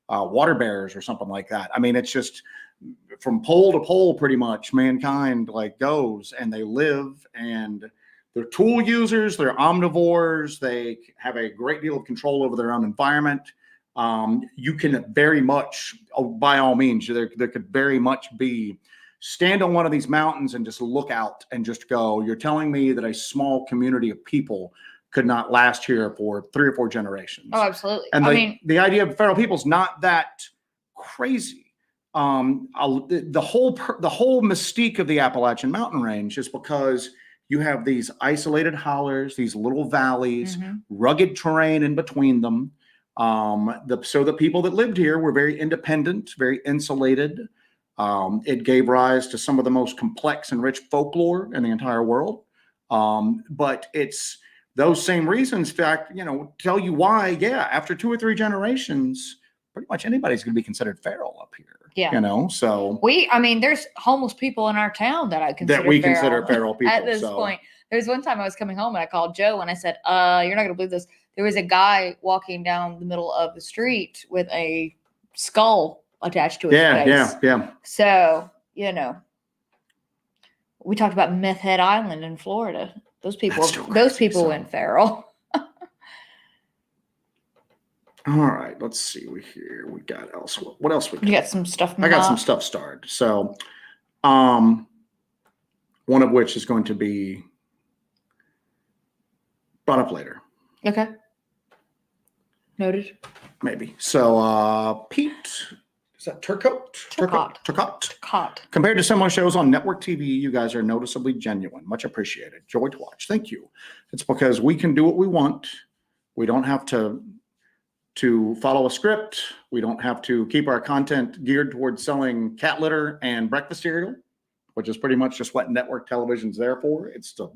S2: water bears or something like that. I mean, it's just from pole to pole, pretty much mankind goes, and they live, and they're tool users, they're omnivores, they have a great deal of control over their own environment. You can very much, by all means, there could very much be, stand on one of these mountains and just look out and just go, you're telling me that a small community of people could not last here for 3 or 4 generations.
S1: Oh, absolutely.
S2: And the idea of feral people is not that crazy. The whole mystique of the Appalachian Mountain Range is because you have these isolated hollers, these little valleys, rugged terrain in between them. So the people that lived here were very independent, very insulated. It gave rise to some of the most complex and rich folklore in the entire world. But it's those same reasons, in fact, tell you why, after 2 or 3 generations, pretty much anybody's going to be considered feral up here.
S1: Yeah.
S2: So
S1: there's homeless people in our town that I consider
S2: consider feral people
S1: at this point. There was one time I was coming home and I called Joe and I said, you're not going to believe this. There was a guy walking down the middle of the street with a skull attached to his face.
S2: Yeah.
S1: So, We talked about Meth Head Island in Florida. Those people
S2: So-
S1: went feral.
S2: All right, let's see. We got else. What else we got?
S1: You got some stuff.
S2: I got some stuff started. So, one of which is going to be brought up later.
S1: Okay. Noted.
S2: Maybe. So, Pete, is that Turcotte?
S1: Turcotte.
S2: Compared to similar shows on network TV, you guys are noticeably genuine. Much appreciated. Joy to watch. Thank you. It's because we can do what we want. We don't have to follow a script. We don't have to keep our content geared towards selling cat litter and breakfast cereal, which is pretty much just what network television's there for. It's to,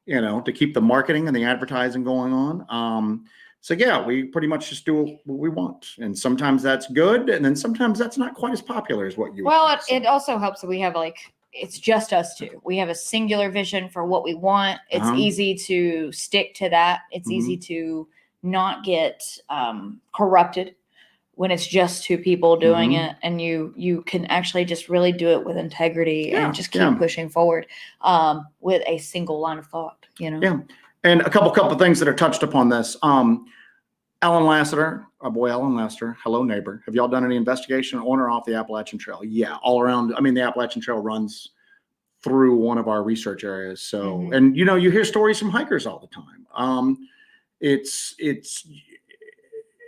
S2: to keep the marketing and the advertising going on. So yeah, we pretty much just do what we want. And sometimes that's good. And then sometimes that's not quite as popular as what you
S1: Well, it also helps that we have it's just us two. We have a singular vision for what we want. It's easy to stick to that. It's easy to not get corrupted when it's just two people doing it, and you can actually just really do it with integrity and just keep pushing forward with a single line of thought.
S2: Yeah, and a couple things that are touched upon this. Alan Lassiter, our boy Alan Lassiter, hello neighbor. Have y'all done any investigation on or off the Appalachian Trail? Yeah, all around. I mean, the Appalachian Trail runs through one of our research areas. So, and you hear stories from hikers all the time.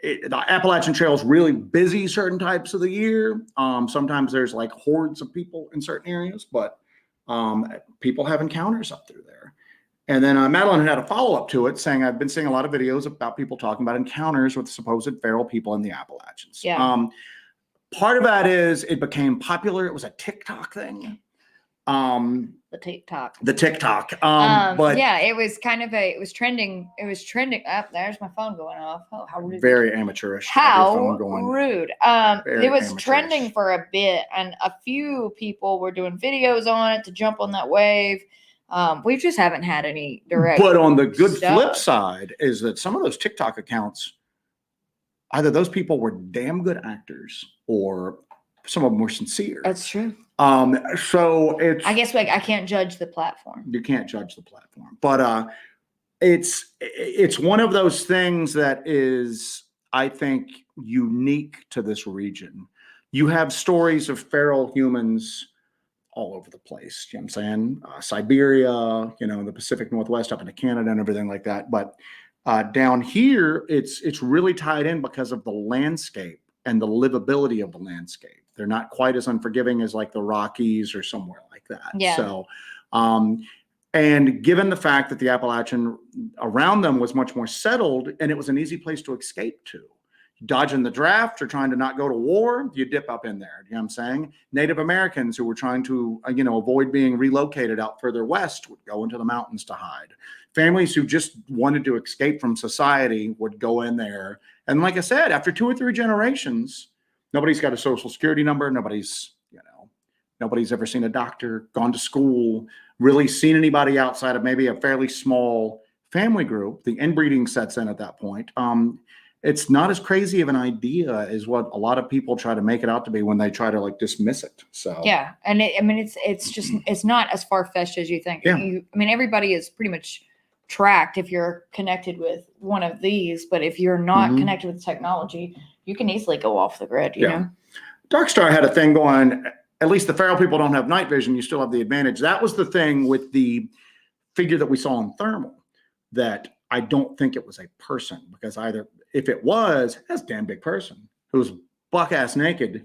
S2: The Appalachian Trail is really busy certain types of the year. Sometimes there's like hordes of people in certain areas, but people have encounters up through there. And then Madeline had a follow-up to it saying, I've been seeing a lot of videos about people talking about encounters with supposed feral people in the Appalachians.
S1: Yeah.
S2: Part of that is it became popular. It was a TikTok thing.
S1: The TikTok.
S2: But
S1: yeah, it was it was trending. It was trending. There's my phone going off. Oh, how rude.
S2: Very amateurish.
S1: How rude. It was
S2: amateurish.
S1: trending for a bit, and a few people were doing videos on it to jump on that wave. We just haven't had any direct.
S2: But on the good flip side is that some of those TikTok accounts, either those people were damn good actors or some of them were sincere.
S1: That's true.
S2: So it's,
S1: I guess I can't judge the platform.
S2: You can't judge the platform, but it's one of those things that is, I think, unique to this region. You have stories of feral humans all over the place. You know what I'm saying? Siberia, the Pacific Northwest up into Canada and everything like that. But down here, it's really tied in because of the landscape and the livability of the landscape. They're not quite as unforgiving as like the Rockies or somewhere like that.
S1: Yeah.
S2: So, and given the fact that the Appalachian around them was much more settled and it was an easy place to escape to. Dodging the draft or trying to not go to war, you dip up in there. You know what I'm saying? Native Americans who were trying to, avoid being relocated out further west would go into the mountains to hide. Families who just wanted to escape from society would go in there. And like I said, after 2 or 3 generations, nobody's got a social security number. Nobody's ever seen a doctor, gone to school, really seen anybody outside of maybe a fairly small family group. The inbreeding sets in at that point. It's not as crazy of an idea as what a lot of people try to make it out to be when they try to dismiss it. So
S1: yeah, and it's not as far-fetched as you think.
S2: Yeah.
S1: Everybody is pretty much tracked if you're connected with one of these, but if you're not connected with technology, you can easily go off the grid. You know,
S2: Darkstar had a thing going. At least the feral people don't have night vision. You still have the advantage. That was the thing with the figure that we saw in thermal. That I don't think it was a person, because either if it was, that's a damn big person who's buck-ass naked,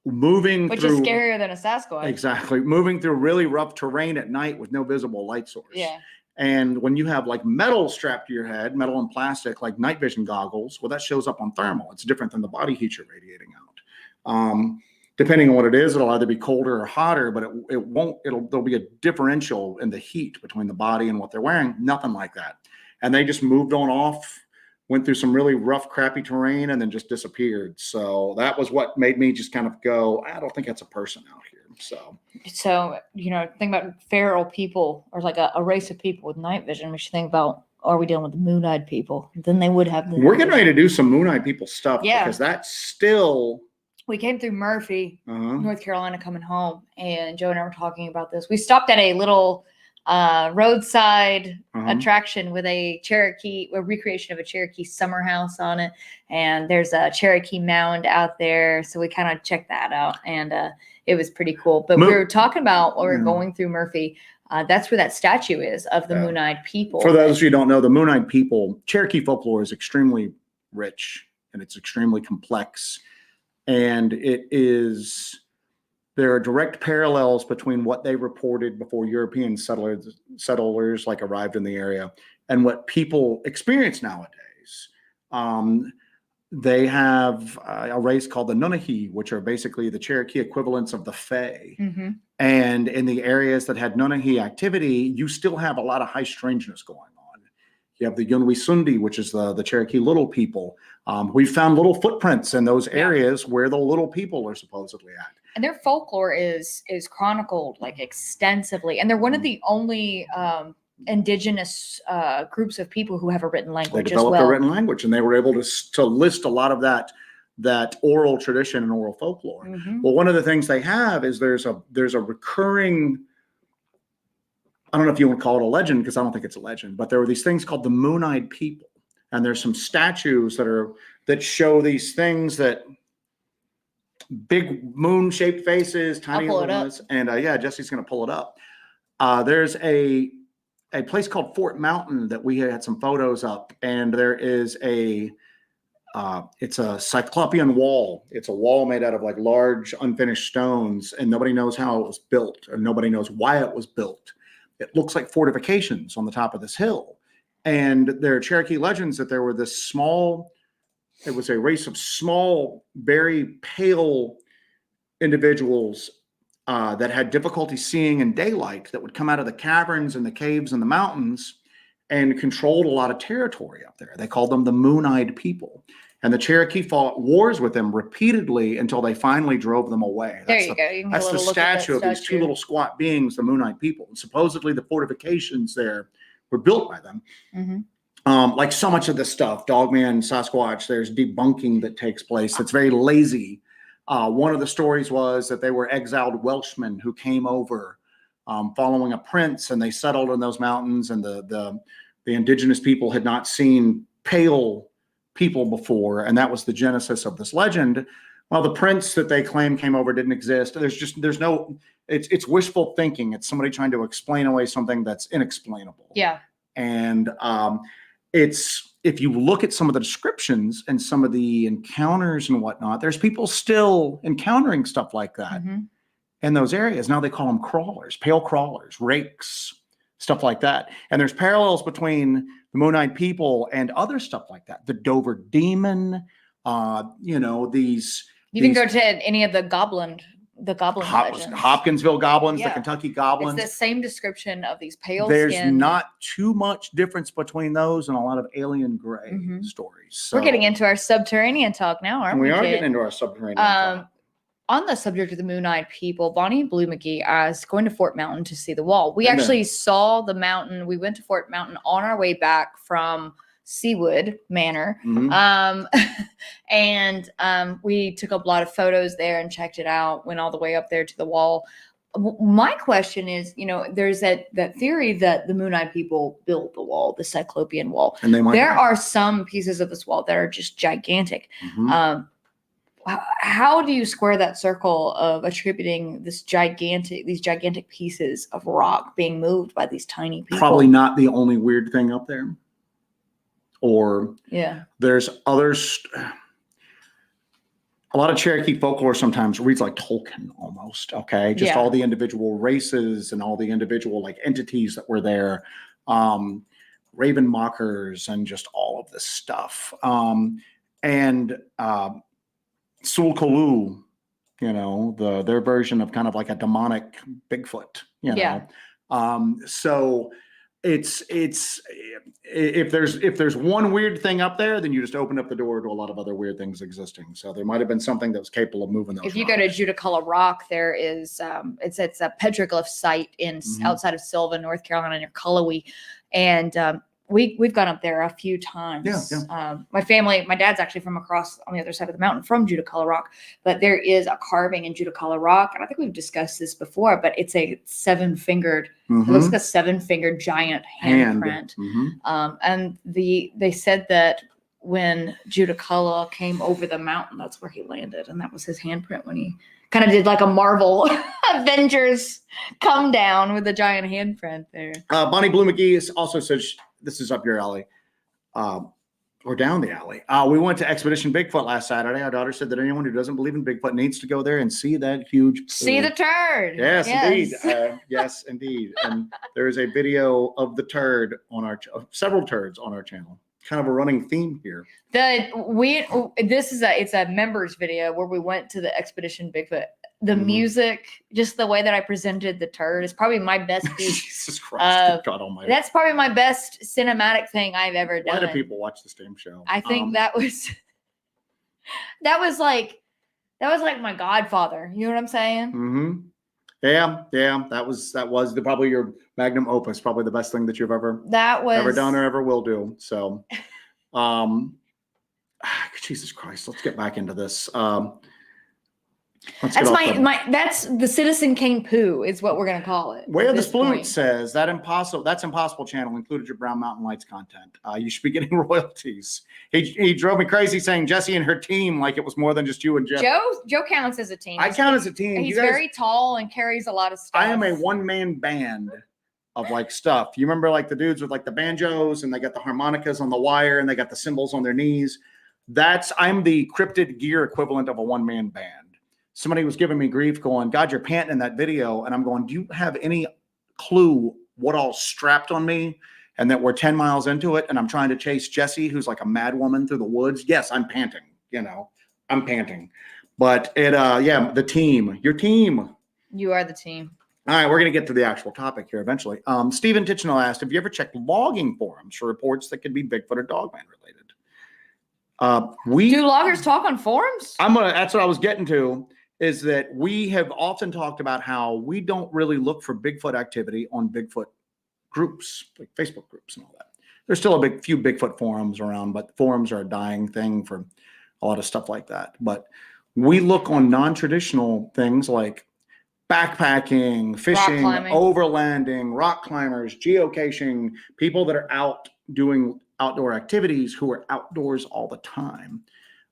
S2: moving
S1: which
S2: through,
S1: is scarier than a Sasquatch.
S2: Exactly, moving through really rough terrain at night with no visible light source.
S1: Yeah.
S2: And when you have metal strapped to your head, metal and plastic, like night vision goggles, well, that shows up on thermal. It's different than the body heat you're radiating out. Depending on what it is, it'll either be colder or hotter, but there'll be a differential in the heat between the body and what they're wearing. Nothing like that. And they just moved on off, went through some really rough, crappy terrain, and then just disappeared. So that was what made me just kind of go, I don't think that's a person out here. So think about feral people, or like a race of people with night vision. We should think about, are we dealing with the moon-eyed people? Then they would have. We're getting ready to do some moon-eyed people stuff,
S1: Yeah.
S2: because that's still
S1: we came through Murphy,
S2: Uh-huh.
S1: North Carolina, coming home, and Joe and I were talking about this. We stopped at a little roadside attraction with a recreation of a Cherokee summer house on it, and there's a Cherokee mound out there, so we kind of checked that out, and it was pretty cool. But we were talking about while we were going through Murphy, that's where that statue is of the Moon-Eyed People.
S2: For those of you who don't know, the Moon-Eyed People, Cherokee folklore is extremely rich and it's extremely complex, and there are direct parallels between what they reported before European settlers like arrived in the area and what people experience nowadays. They have a race called the Nunahee, which are basically the Cherokee equivalents of the Fae.
S1: Mm-hmm.
S2: And in the areas that had Nunahee activity, you still have a lot of high strangeness going on. You have the Yunwi-Sundi, which is the Cherokee Little People. We found little footprints in those areas where the little people are supposedly at.
S1: And their folklore is chronicled like extensively, and they're one of the only indigenous groups of people who have a written language.
S2: They developed a written language, and they were able to list a lot of that oral tradition and oral folklore.
S1: Mm-hmm.
S2: Well, one of the things they have is there's a recurring, I don't know if you want to call it a legend, because I don't think it's a legend, but there were these things called the Moon-Eyed People, and there's some statues that show these things that big moon-shaped faces, tiny little ones, and Jesse's going to pull it up. There's a place called Fort Mountain that we had some photos up, and there is it's a cyclopean wall. It's a wall made out of like large unfinished stones, and nobody knows how it was built, or nobody knows why it was built. It looks like fortifications on the top of this hill. And there are Cherokee legends that there were it was a race of small, very pale individuals that had difficulty seeing in daylight that would come out of the caverns and the caves and the mountains and controlled a lot of territory up there. They called them the Moon-Eyed People. And the Cherokee fought wars with them repeatedly until they finally drove them away.
S1: There you go.
S2: That's the statue of these two little squat beings, the Moon-Eyed People. And supposedly the fortifications there were built by them.
S1: Mm-hmm.
S2: Like so much of this stuff, Dogman, Sasquatch, there's debunking that takes place. It's very lazy. One of the stories was that they were exiled Welshmen who came over following a prince, and they settled in those mountains, and the indigenous people had not seen pale people before, and that was the genesis of this legend. Well, the prince that they claim came over didn't exist. It's wishful thinking. It's somebody trying to explain away something that's inexplainable.
S1: Yeah.
S2: And if you look at some of the descriptions and some of the encounters and whatnot, there's people still encountering stuff like that in those areas. Now they call them crawlers, pale crawlers, rakes, stuff like that. And there's parallels between the Moon-Eyed People and other stuff like that. The Dover Demon, these.
S1: You can go to any of the goblin legends.
S2: Hopkinsville goblins, the Kentucky goblins.
S1: It's the same description of these pale
S2: There's
S1: skin.
S2: not too much difference between those and a lot of alien gray stories. So,
S1: we're getting into our Subterranean talk now, aren't we?
S2: We are getting into our Subterranean talk.
S1: On the subject of the Moon-Eyed People, Bonnie and Blue McGee is going to Fort Mountain to see the wall. We actually saw the mountain. We went to Fort Mountain on our way back from Seawood Manor. And we took a lot of photos there and checked it out, went all the way up there to the wall. My question is, there's that theory that the Moon-Eyed People built the wall, the Cyclopean wall. And there are some pieces of this wall that are just gigantic. How do you square that circle of attributing these gigantic pieces of rock being moved by these tiny people?
S2: Probably not the only weird thing up there. Or there's others. A lot of Cherokee folklore sometimes reads like Tolkien almost. Okay, just all the individual races and all the individual like entities that were there, raven mockers, and just all of this stuff. And Sulkulu, their version of kind of like a demonic Bigfoot. So it's if there's one weird thing up there, then you just open up the door to a lot of other weird things existing. So there might have been something that was capable of moving those.
S1: If you go to Judiculla Rock, there is it's a petroglyph site in outside of Sylvan, North Carolina, near Cullowhee, and we've gone up there a few times. My dad's actually from across on the other side of the mountain from Judaculla Rock, but there is a carving in Judaculla Rock, and I think we've discussed this before, but it's a 7-fingered, it looks like a 7-fingered giant handprint. And they said that when Judaculla came over the mountain, that's where he landed, and that was his handprint when he kind of did like a Marvel Avengers come down with a giant handprint there.
S2: Bonnie Blue McGee also says, this is up your alley, or down the alley. We went to Expedition Bigfoot last Saturday. Our daughter said that anyone who doesn't believe in Bigfoot needs to go there and see that huge.
S1: See the turd.
S2: Yes, indeed. Yes, indeed. And there is a video of the turd on our, several turds on our channel. Kind of a running theme here. It's a members video where we went to the Expedition Bigfoot. The music, just the way that I presented the turd, is probably my best piece. Jesus Christ, God Almighty!
S1: That's probably my best cinematic thing I've ever done.
S2: Why do people watch the same show?
S1: I think that was like my Godfather. You know what I'm saying?
S2: Mm-hmm. Yeah. That was probably your magnum opus, probably the best thing that you've ever done or ever will do. So, Jesus Christ, let's get back into this.
S1: That's the Citizen Kane poo is what we're gonna call it.
S2: Where the Fluent says that's Impossible channel included your Brown Mountain Lights content. You should be getting royalties. He drove me crazy saying Jesse and her team like it was more than just you and Jeff.
S1: Joe counts as a team.
S2: I count as a team.
S1: He's very tall and carries a lot of stuff.
S2: I am a one-man band of like stuff. You remember like the dudes with like the banjos and they got the harmonicas on the wire and they got the cymbals on their knees. I'm the cryptid gear equivalent of a one-man band. Somebody was giving me grief going, God, you're panting in that video. And I'm going, do you have any clue what all strapped on me and that we're 10 miles into it? And I'm trying to chase Jessie, who's like a mad woman through the woods. Yes, I'm panting, I'm panting. But the team, your team.
S1: You are the team.
S2: All right, we're going to get to the actual topic here eventually. Stephen Tichenell asked, have you ever checked logging forums for reports that could be Bigfoot or Dogman related?
S1: Do loggers talk on forums?
S2: That's what I was getting to. Is that we have often talked about how we don't really look for Bigfoot activity on Bigfoot groups, like Facebook groups and all that. There's still a few Bigfoot forums around, but forums are a dying thing for a lot of stuff like that. But we look on non-traditional things like backpacking, fishing, overlanding, rock climbers, geocaching, people that are out doing outdoor activities who are outdoors all the time.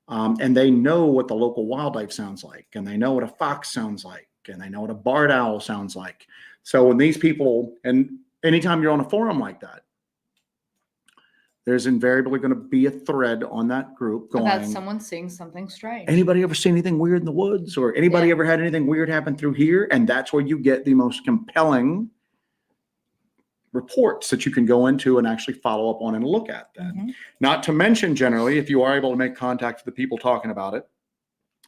S2: And they know what the local wildlife sounds like, and they know what a fox sounds like, and they know what a barred owl sounds like. So when these people, and anytime you're on a forum like that, there's invariably going to be a thread on that group going
S1: about someone seeing something strange.
S2: Anybody ever seen anything weird in the woods, or anybody ever had anything weird happen through here? And that's where you get the most compelling reports that you can go into and actually follow up on and look at that. Not to mention, generally, if you are able to make contact with the people talking about it,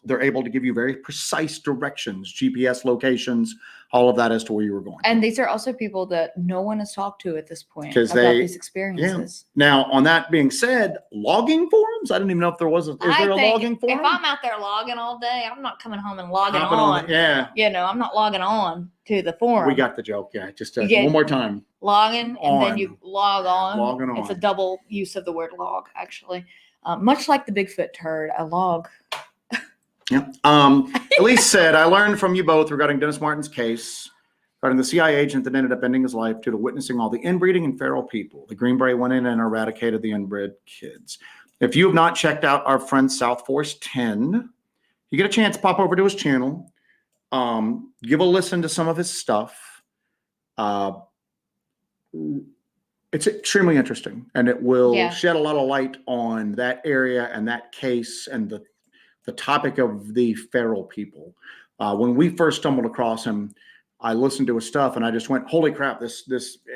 S2: they're able to give you very precise directions, GPS locations, all of that as to where you were going.
S1: And these are also people that no one has talked to at this point about these experiences.
S2: Yeah. Now, on that being said, logging forums? I didn't even know if there was is there a logging forum?
S1: If I'm out there logging all day, I'm not coming home and logging on. I'm not logging on to the forum.
S2: We got the joke. Yeah, just one more time.
S1: Logging, and then you log on.
S2: Logging on.
S1: It's a double use of the word log, actually. Much like the Bigfoot turd, a log.
S2: Yeah. Elise said, I learned from you both regarding Dennis Martin's case, regarding the CIA agent that ended up ending his life due to witnessing all the inbreeding and feral people. The Green Beret went in and eradicated the inbred kids. If you have not checked out our friend South Force 10, you get a chance, pop over to his channel, give a listen to some of his stuff. It's extremely interesting, and it will shed a lot of light on that area and that case and the topic of the feral people. When we first stumbled across him, I listened to his stuff and I just went, holy crap,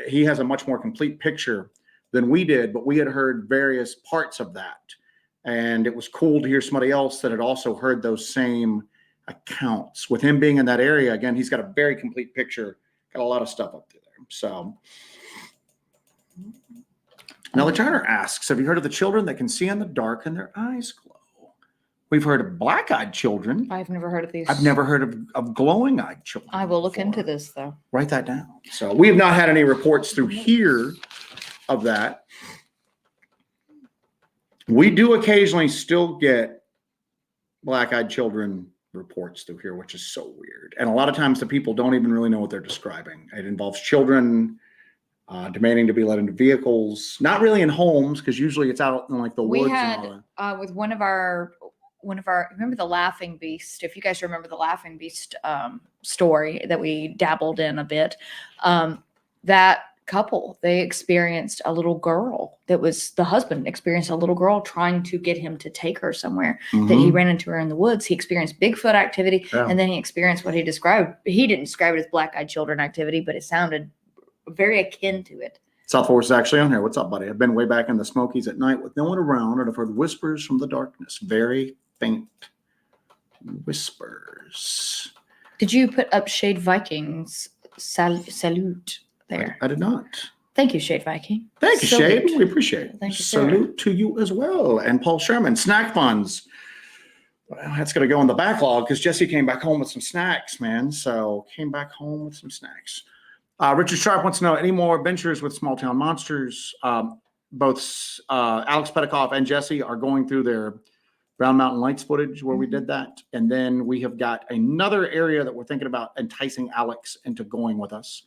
S2: he has a much more complete picture than we did, but we had heard various parts of that. And it was cool to hear somebody else that had also heard those same accounts. With him being in that area, again, he's got a very complete picture, got a lot of stuff up there. So now the Turner asks, have you heard of the children that can see in the dark and their eyes glow? We've heard of black-eyed children.
S1: I've never heard of these.
S2: I've never heard of glowing-eyed children.
S1: I will look into this, though.
S2: Write that down. So we have not had any reports through here of that, we do occasionally still get black-eyed children reports through here, which is so weird. And a lot of times the people don't even really know what they're describing. It involves children demanding to be let into vehicles, not really in homes, because usually it's out in like the woods.
S1: We had with one of our remember the Laughing Beast, if you guys remember the Laughing Beast story that we dabbled in a bit, that couple, they experienced a little girl that was, the husband experienced a little girl trying to get him to take her somewhere, that he ran into her in the woods. He experienced Bigfoot activity, and then he experienced what he described. He didn't describe it as black-eyed children activity, but it sounded very akin to it.
S2: South Forest is actually on here. What's up, buddy? I've been way back in the Smokies at night with no one around, and I've heard whispers from the darkness. Very faint whispers.
S1: Did you put up Shade Vikings salute there?
S2: I did not.
S1: Thank you, Shade Viking.
S2: Thank you,
S1: Salute.
S2: Shade. We appreciate it.
S1: Thank you, sir.
S2: Salute to you as well. And Paul Sherman, snack funds. Well, that's going to go in the backlog because Jesse came back home with some snacks, man. So came back home with some snacks. Richard Sharp wants to know any more adventures with Small Town Monsters. Both Alex Petikoff and Jesse are going through their Brown Mountain Lights footage where we did that. And then we have got another area that we're thinking about enticing Alex into going with us.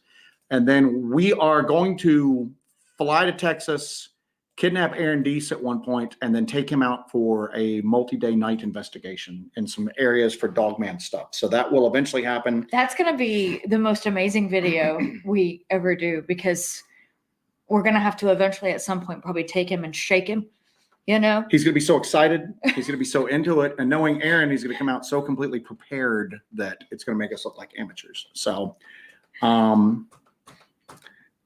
S2: And then we are going to fly to Texas, kidnap Aaron Deese at one point, and then take him out for a multi-day night investigation in some areas for Dogman stuff. So that will eventually happen.
S1: That's going to be the most amazing video we ever do, because we're going to have to eventually at some point probably take him and shake him, you know?
S2: He's going to be so excited. He's going to be so into it. And knowing Aaron, he's going to come out so completely prepared that it's going to make us look like amateurs. So,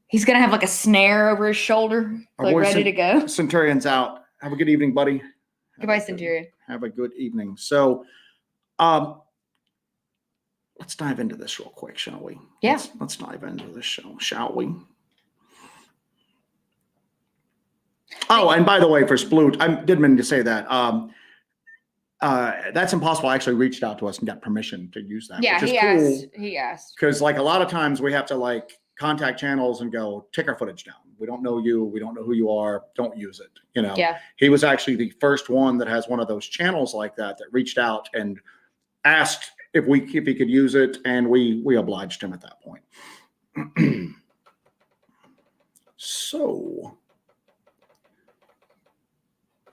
S1: he's going to have like a snare over his shoulder, like ready to go.
S2: Centurion's out. Have a good evening, buddy.
S1: Goodbye, Centurion.
S2: Have a good evening. So, let's dive into this real quick, shall we?
S1: Yeah.
S2: Let's dive into this show, shall we? Oh, and by the way, for Sploot, I did mean to say that. That's Impossible actually reached out to us and got permission to use that.
S1: Yeah,
S2: which is cool.
S1: He asked.
S2: Because like a lot of times we have to like contact channels and go, take our footage down. We don't know you. We don't know who you are. Don't use it. You know,
S1: yeah. He
S2: was actually the first one that has one of those channels like that reached out and asked if he could use it. And we obliged him at that point. So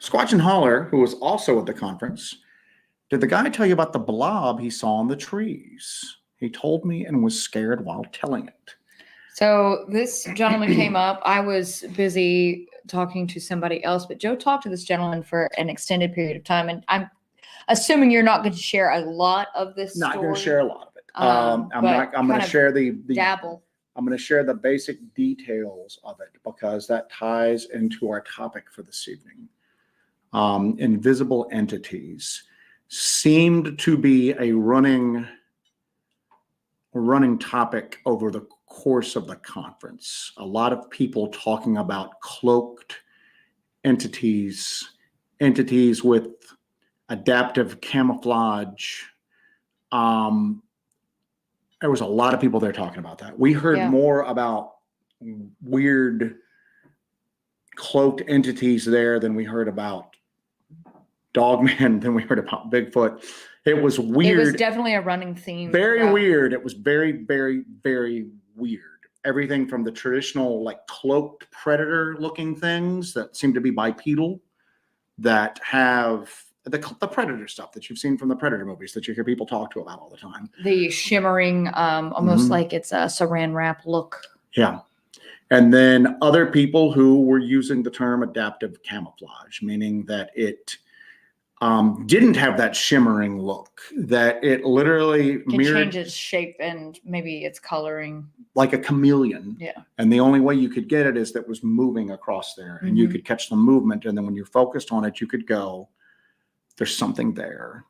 S2: Squatch and Holler, who was also at the conference, did the guy tell you about the blob he saw in the trees? He told me and was scared while telling it.
S1: So this gentleman came up. I was busy talking to somebody else, but Joe talked to this gentleman for an extended period of time. And I'm assuming you're not going to share a lot of this
S2: Not
S1: story.
S2: going to share a lot of it. I'm going to share the
S1: dabble.
S2: I'm going to share the basic details of it because that ties into our topic for this evening. Invisible entities seemed to be a running topic over the course of the conference. A lot of people talking about cloaked entities with adaptive camouflage. There was a lot of people there talking about that. We heard more about weird cloaked entities there than we heard about Dogman, than we heard about Bigfoot. It was weird.
S1: It was definitely a running theme.
S2: Very weird. It was very, very, very weird. Everything from the traditional like cloaked predator looking things that seem to be bipedal, that have the predator stuff that you've seen from the Predator movies that you hear people talk to about all the time.
S1: The shimmering, almost like it's a saran wrap look.
S2: Yeah. And then other people who were using the term adaptive camouflage, meaning that it didn't have that shimmering look, that it literally
S1: can
S2: mirrored,
S1: change its shape and maybe its coloring.
S2: Like a chameleon.
S1: Yeah. And
S2: the only way you could get it is that it was moving across there and you could catch the movement. And then when you're focused on it, you could go, there's something there.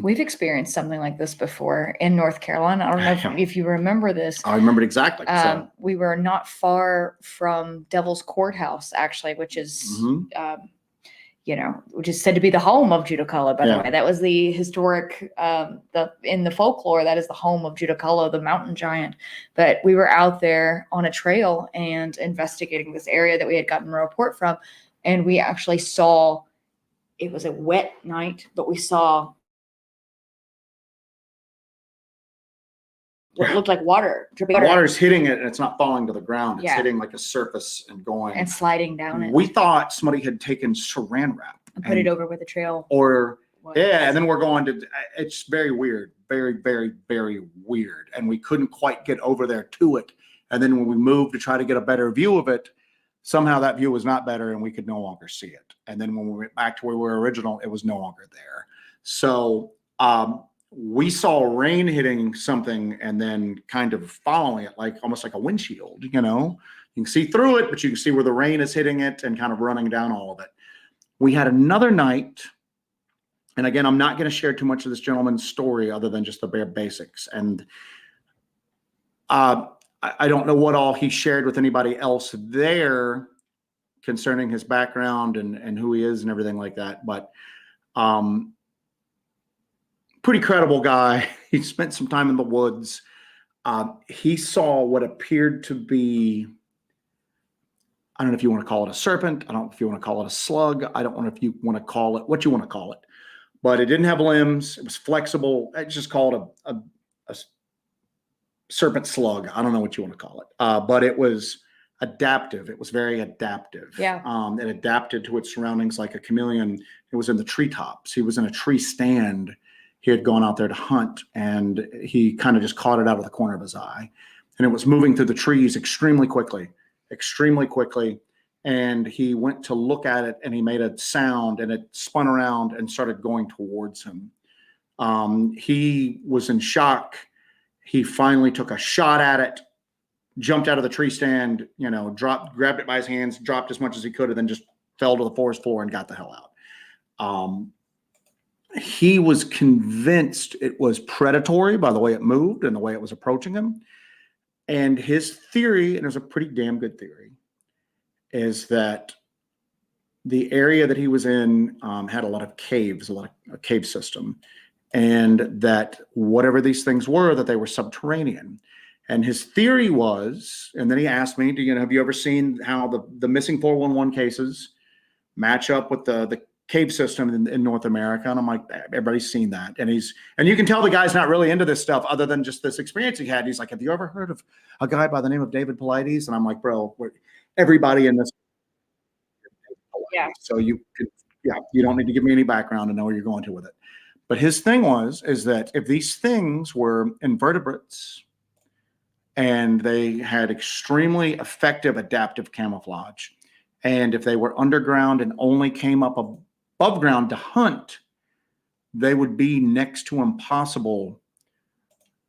S1: We've experienced something like this before in North Carolina. I don't know if you remember this.
S2: I remember it exactly.
S1: We were not far from Devil's Courthouse, actually, which is which is said to be the home of Judicolo, by the
S2: Yeah.
S1: way. That was the historic, in the folklore, that is the home of Judicolo, the mountain giant. But we were out there on a trail and investigating this area that we had gotten a report from. And we actually saw, it was a wet night, but we saw what looked like water dripping.
S2: The water's hitting it and it's not falling to the ground. It's
S1: Yeah.
S2: hitting like a surface and going.
S1: And sliding down it.
S2: We thought somebody had taken saran wrap
S1: And put it over where the trail
S2: or
S1: was.
S2: yeah, and then we're going to, it's very weird, very, very, very weird. And we couldn't quite get over there to it. And then when we moved to try to get a better view of it, somehow that view was not better and we could no longer see it. And then when we went back to where we were original, it was no longer there. So we saw rain hitting something and then kind of following it, like almost like a windshield, you can see through it, but you can see where the rain is hitting it and kind of running down all of it. We had another night, and again, I'm not going to share too much of this gentleman's story other than just the bare basics. And I don't know what all he shared with anybody else there concerning his background and who he is and everything like that. But pretty credible guy. He spent some time in the woods. He saw what appeared to be, I don't know if you want to call it a serpent. I don't know if you want to call it a slug. I don't know if you want to call it what you want to call it. But it didn't have limbs. It was flexible. I just call it a serpent slug. I don't know what you want to call it. But it was adaptive. It was very adaptive.
S1: Yeah.
S2: It adapted to its surroundings like a chameleon. It was in the treetops. He was in a tree stand. He had gone out there to hunt, and he kind of just caught it out of the corner of his eye. And it was moving through the trees extremely quickly. And he went to look at it, and he made a sound, and it spun around and started going towards him. He was in shock. He finally took a shot at it, jumped out of the tree stand, grabbed it by his hands, dropped as much as he could, and then just fell to the forest floor and got the hell out. He was convinced it was predatory by the way it moved and the way it was approaching him. And his theory, and it was a pretty damn good theory, is that the area that he was in had a lot of caves, a cave system, and that whatever these things were, that they were subterranean. And his theory was, and then he asked me, have you ever seen how the missing 411 cases match up with the cave system in North America? And I'm like, everybody's seen that. And you can tell the guy's not really into this stuff other than just this experience he had. He's like, have you ever heard of a guy by the name of David Paulides? And I'm like, bro, everybody in this.
S1: Yeah.
S2: So you don't need to give me any background to know where you're going to with it. But his thing is that if these things were invertebrates and they had extremely effective adaptive camouflage, and if they were underground and only came up above ground to hunt, they would be next to impossible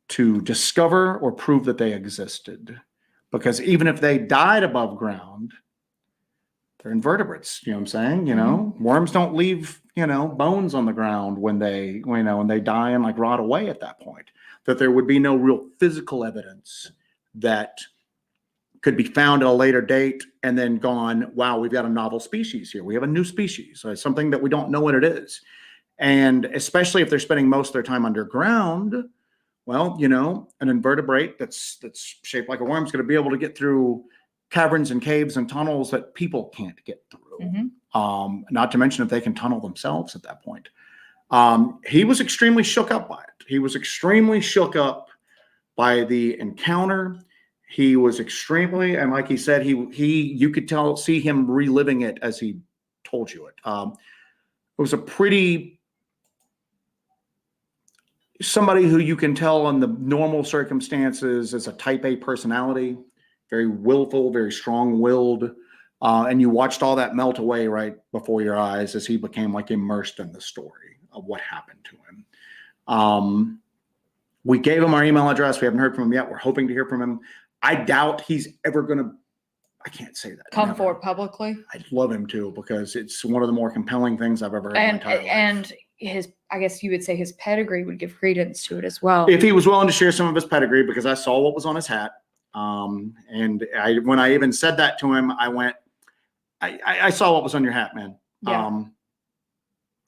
S2: to discover or prove that they existed. Because even if they died above ground, they're invertebrates. You know what I'm saying?
S1: Mm-hmm.
S2: Worms don't leave, bones on the ground when they, and they die and like rot away at that point. That there would be no real physical evidence that could be found at a later date and then gone, wow, we've got a novel species here. We have a new species, so it's something that we don't know what it is. And especially if they're spending most of their time underground, well, an invertebrate that's shaped like a worm is going to be able to get through caverns and caves and tunnels that people can't get through. Mm-hmm. Not to mention if they can tunnel themselves at that point. He was extremely shook up by it. He was extremely shook up by the encounter. He was extremely, and like he said, you could see him reliving it as he told you it. It was somebody who you can tell in the normal circumstances is a type A personality, very willful, very strong-willed, and you watched all that melt away right before your eyes as he became like immersed in the story of what happened to him. We gave him our email address. We haven't heard from him yet. We're hoping to hear from him. I doubt he's ever going to, I can't say that.
S1: Come forward publicly.
S2: I'd love him to, because it's one of the more compelling things I've ever heard in my entire life. And
S1: I guess you would say his pedigree would give credence to it as well.
S2: If he was willing to share some of his pedigree, because I saw what was on his hat. And when I even said that to him, I went, I saw what was on your hat, man.
S1: Yeah.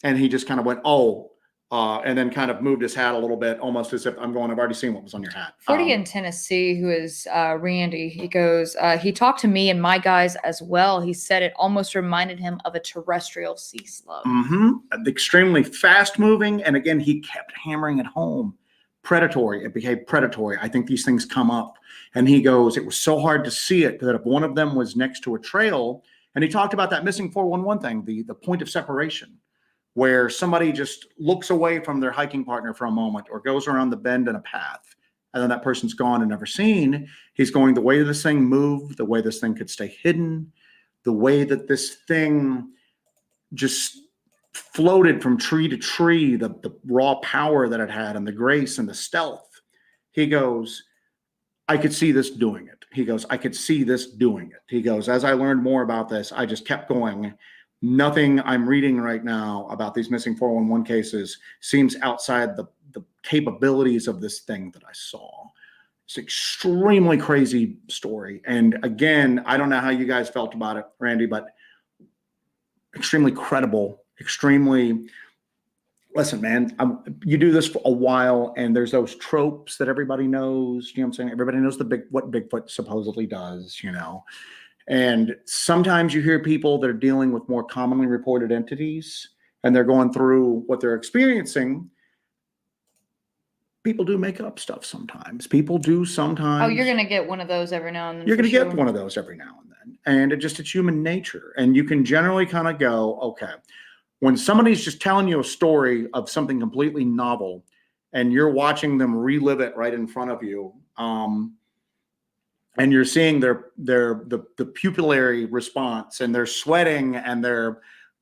S2: And he just kind of went, oh, and then kind of moved his hat a little bit, almost as if I've already seen what was on your hat.
S1: 40 in Tennessee, who is Randy, he goes, he talked to me and my guys as well. He said it almost reminded him of a terrestrial sea slug.
S2: Extremely fast moving. And again, he kept hammering it home. Predatory. It became predatory. I think these things come up. And he goes, it was so hard to see it that if one of them was next to a trail, and he talked about that missing 411 thing, the point of separation, where somebody just looks away from their hiking partner for a moment or goes around the bend in a path, and then that person's gone and never seen. He's going, the way this thing moved, the way this thing could stay hidden, the way that this thing just floated from tree to tree, the raw power that it had and the grace and the stealth. He goes, I could see this doing it. He goes, I could see this doing it. He goes, as I learned more about this, I just kept going. Nothing I'm reading right now about these missing 411 cases seems outside the capabilities of this thing that I saw. It's an extremely crazy story. And again, I don't know how you guys felt about it, Randy, but extremely credible, extremely, listen, man, you do this for a while and there's those tropes that everybody knows, you know what I'm saying? Everybody knows what Bigfoot supposedly does, you know? And sometimes you hear people that are dealing with more commonly reported entities and they're going through what they're experiencing. People do make up stuff sometimes. People do sometimes.
S1: Oh, you're going to get one of those every now and then.
S2: You're going to get one of those every now and then. And it's human nature. And you can generally kind of go, okay, when somebody's just telling you a story of something completely novel and you're watching them relive it right in front of you, and you're seeing the pupillary response and they're sweating and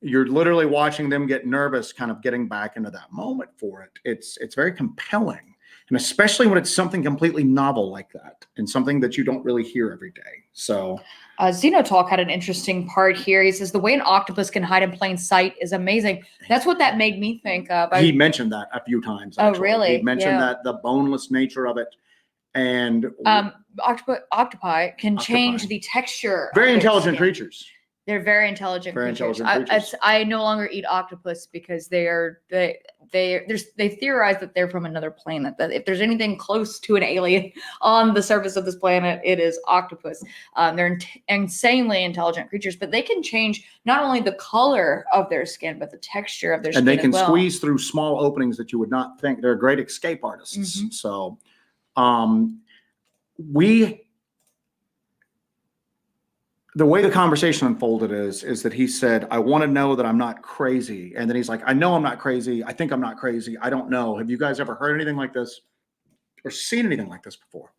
S2: you're literally watching them get nervous, kind of getting back into that moment for it. It's very compelling. And especially when it's something completely novel like that and something that you don't really hear every day. So
S1: Xenotalk had an interesting part here. He says the way an octopus can hide in plain sight is amazing. That's what that made me think of.
S2: He mentioned that a few times.
S1: Actually. Oh, really?
S2: He mentioned that the boneless nature of it. And
S1: octopi can change the texture.
S2: Very intelligent creatures.
S1: They're very intelligent creatures. I no longer eat octopus because they theorize that they're from another planet. That if there's anything close to an alien on the surface of this planet, it is octopus. They're insanely intelligent creatures, but they can change not only the color of their skin, but the texture of their skin.
S2: And they can squeeze through small openings that you would not think. They're great escape artists. Mm-hmm. So, the way the conversation unfolded is that he said, I want to know that I'm not crazy. And then he's like, I know I'm not crazy. I think I'm not crazy. I don't know. Have you guys ever heard anything like this or seen anything like this before?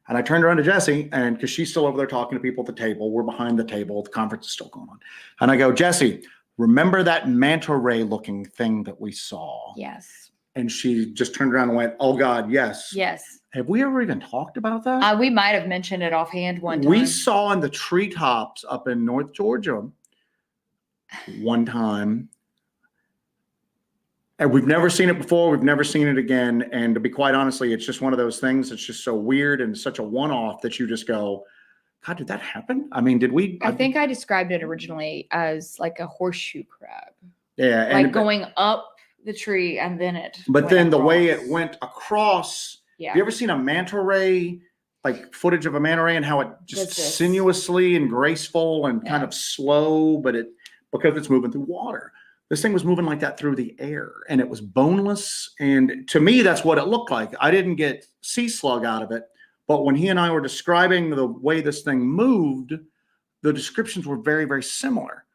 S2: And I turned around to Jesse, and because she's still over there talking to people at the table, we're behind the table, the conference is still going on. And I go, Jesse, remember that manta ray looking thing that we saw?
S1: Yes.
S2: And she just turned around and went, oh God, yes.
S1: Yes.
S2: Have we ever even talked about that?
S1: We might have mentioned it offhand one time.
S2: We saw in the treetops up in North Georgia one time. And we've never seen it before. We've never seen it again. And to be quite honestly, it's just one of those things that's just so weird and such a one-off that you just go, God, did that happen? I mean, did we?
S1: I think I described it originally as like a horseshoe crab.
S2: Yeah.
S1: Like going up the tree and then it.
S2: But then the way it went across.
S1: Yeah.
S2: Have you ever seen a manta ray, like footage of a manta ray and how it just sinuously and graceful and kind of slow, but because it's moving through water. This thing was moving like that through the air and it was boneless. And to me, that's what it looked like. I didn't get sea slug out of it, but when he and I were describing the way this thing moved, the descriptions were very, very similar.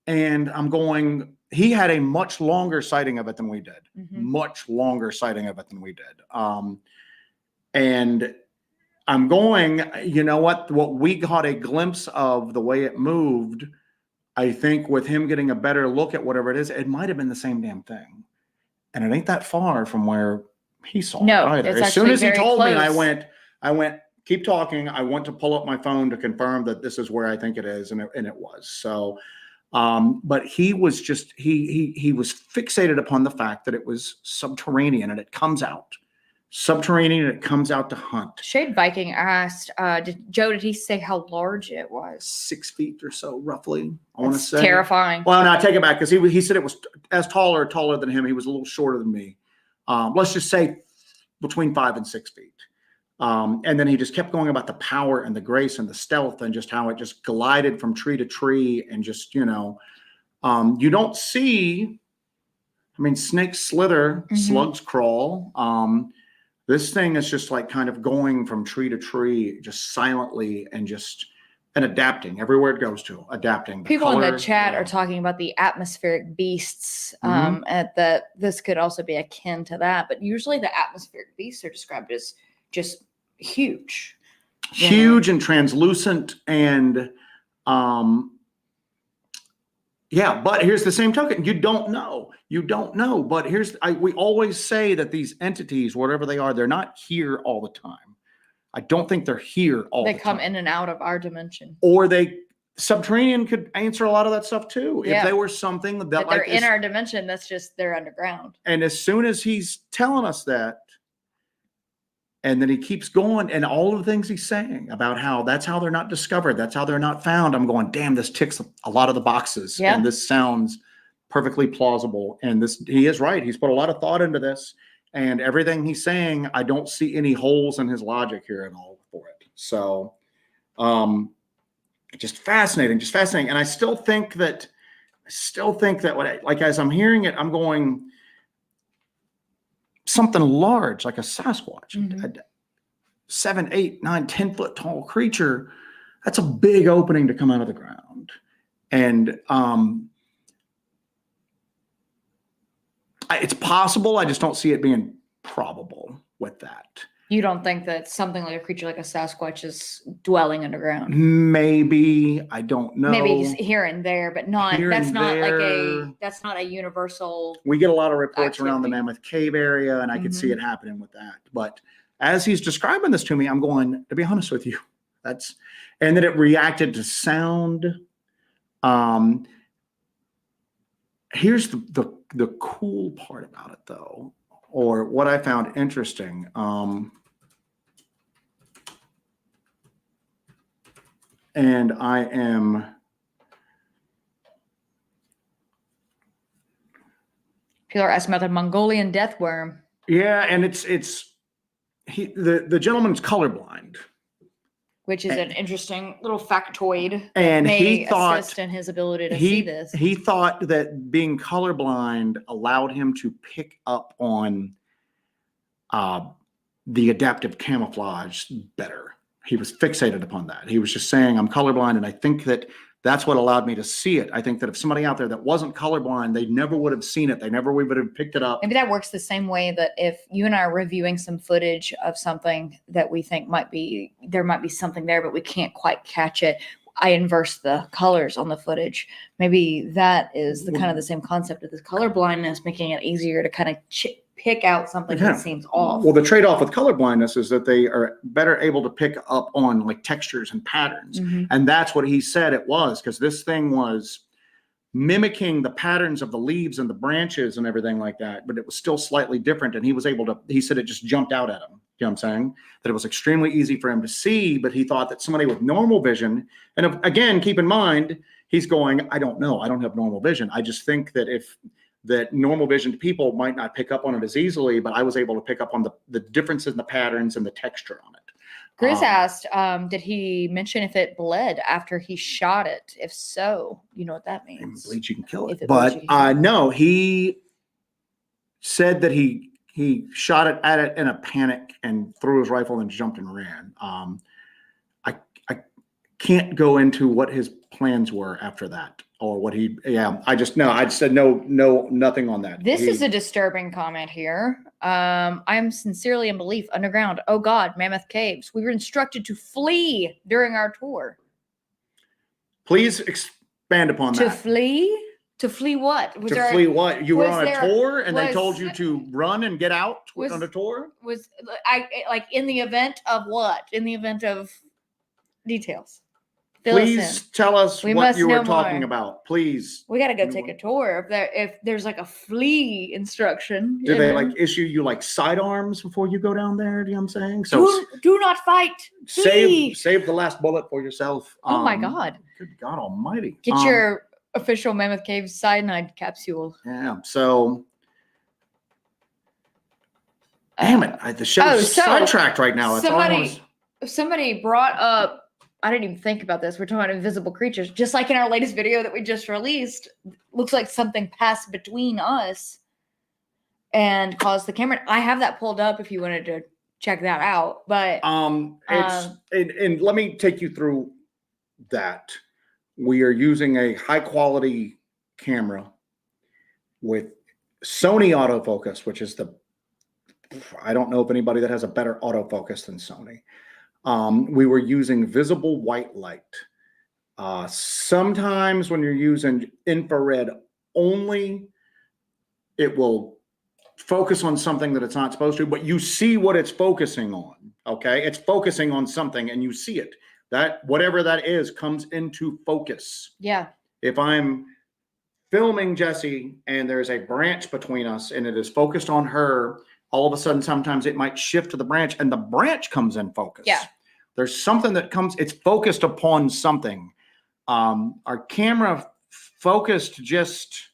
S2: And I'm going, he had a much longer sighting of it than we did. Mm-hmm. Much longer sighting of it than we did. And I'm going, you know what we got a glimpse of the way it moved. I think with him getting a better look at whatever it is, it might have been the same damn thing. And it ain't that far from where he saw it either. As soon as he told me, I went, keep talking. I want to pull up my phone to confirm that this is where I think it is. And it was. So, but he was just, he was fixated upon the fact that it was subterranean and it comes out. Subterranean, it comes out to hunt.
S1: Shade Viking asked, did he say how large it was?
S2: 6 feet or so, roughly. I want to say
S1: terrifying.
S2: Well, no, I take it back because he said it was as taller than him. He was a little shorter than me. Let's just say between 5 and 6 feet. And then he just kept going about the power and the grace and the stealth and just how it just glided from tree to tree and just, you don't see. I mean, snakes slither, slugs crawl. This thing is just like kind of going from tree to tree, just silently and adapting everywhere it goes to, adapting.
S1: People in the chat are talking about the atmospheric beasts. This could also be akin to that, but usually the atmospheric beasts are described as just huge.
S2: Huge and translucent and yeah, but here's the same token. You don't know. But we always say that these entities, whatever they are, they're not here all the time. I don't think they're here all the time.
S1: They come in and out of our dimension.
S2: Or Subterranean could answer a lot of that stuff too.
S1: Yeah.
S2: If they were something that
S1: they're in our dimension, that's just they're underground.
S2: And as soon as he's telling us that, and then he keeps going, and all of the things he's saying about how that's how they're not discovered, that's how they're not found. I'm going, damn, this ticks a lot of the boxes.
S1: Yeah.
S2: And this sounds perfectly plausible. And he is right. He's put a lot of thought into this. And everything he's saying, I don't see any holes in his logic here at all for it. So just fascinating. And I still think that as I'm hearing it, I'm going, something large like a Sasquatch, a 7, 8, 9, 10 foot tall creature. That's a big opening to come out of the ground. And it's possible. I just don't see it being probable with that.
S1: You don't think that something like a creature like a Sasquatch is dwelling underground?
S2: Maybe. I don't know.
S1: Maybe just here and there, but not. That's not a universal.
S2: We get a lot of reports around the Mammoth Cave area, and I could see it happening with that. But as he's describing this to me, I'm going, to be honest with you, and then it reacted to sound. Here's the cool part about it, though, or what I found interesting. And I am
S1: people are asking about the Mongolian death worm.
S2: Yeah, and the gentleman's colorblind,
S1: which is an interesting little factoid.
S2: And he thought
S1: assist in his ability to see this.
S2: He thought that being colorblind allowed him to pick up on the adaptive camouflage better. He was fixated upon that. He was just saying, I'm colorblind, and I think that's what allowed me to see it. I think that if somebody out there that wasn't colorblind, they never would have seen it. They never would have picked it up.
S1: Maybe that works the same way that if you and I are reviewing some footage of something that we think there might be something there, but we can't quite catch it. I inverse the colors on the footage. Maybe that is the same concept of this color blindness, making it easier to kind of pick out something that seems off.
S2: Well, the trade-off with color blindness is that they are better able to pick up on like textures and patterns. And that's what he said it was, because this thing was mimicking the patterns of the leaves and the branches and everything like that, but it was still slightly different. And he said it just jumped out at him. You know what I'm saying? That it was extremely easy for him to see, but he thought that somebody with normal vision, and again, keep in mind, he's going, I don't know. I don't have normal vision. I just think that normal vision people might not pick up on it as easily, but I was able to pick up on the differences in the patterns and the texture on it.
S1: Grizz asked, did he mention if it bled after he shot it? If so, you know what that means.
S2: Bleach, you can kill it. But no, he said that he shot it at it in a panic and threw his rifle and jumped and ran. I can't go into what his plans were after that, or I said no, nothing on that.
S1: This is a disturbing comment here. I'm sincerely in belief underground. Oh God, Mammoth Caves. We were instructed to flee during our tour.
S2: Please expand upon that.
S1: To flee? To flee what?
S2: Flee what? You were on a tour and they told you to run and get out on a tour?
S1: Was I like in the event of what? In the event of details. Fill us
S2: please
S1: in.
S2: tell us
S1: We
S2: what
S1: must
S2: you were
S1: know
S2: talking
S1: more.
S2: about. Please.
S1: We got to go take a tour. If there's like a flea instruction.
S2: Do they like issue you like sidearms before you go down there? Do you know what I'm saying? So
S1: do not fight.
S2: save the last bullet for yourself.
S1: Oh my God.
S2: Good God Almighty.
S1: Get your official Mammoth Cave cyanide capsule.
S2: Yeah. So. Damn it! The show's sidetracked right now.
S1: Somebody brought up. I didn't even think about this. We're talking about invisible creatures. Just like in our latest video that we just released, looks like something passed between us and caused the camera. I have that pulled up if you wanted to check that out. But
S2: and let me take you through that. We are using a high quality camera with Sony autofocus, which is I don't know if anybody that has a better autofocus than Sony. We were using visible white light. Sometimes when you're using infrared only, it will focus on something that it's not supposed to, but you see what it's focusing on. Okay. It's focusing on something and you see it. That whatever that is comes into focus.
S1: Yeah.
S2: If I'm filming Jessie and there's a branch between us and it is focused on her, all of a sudden, sometimes it might shift to the branch and the branch comes in focus.
S1: Yeah.
S2: There's something that it's focused upon something. Our camera focused just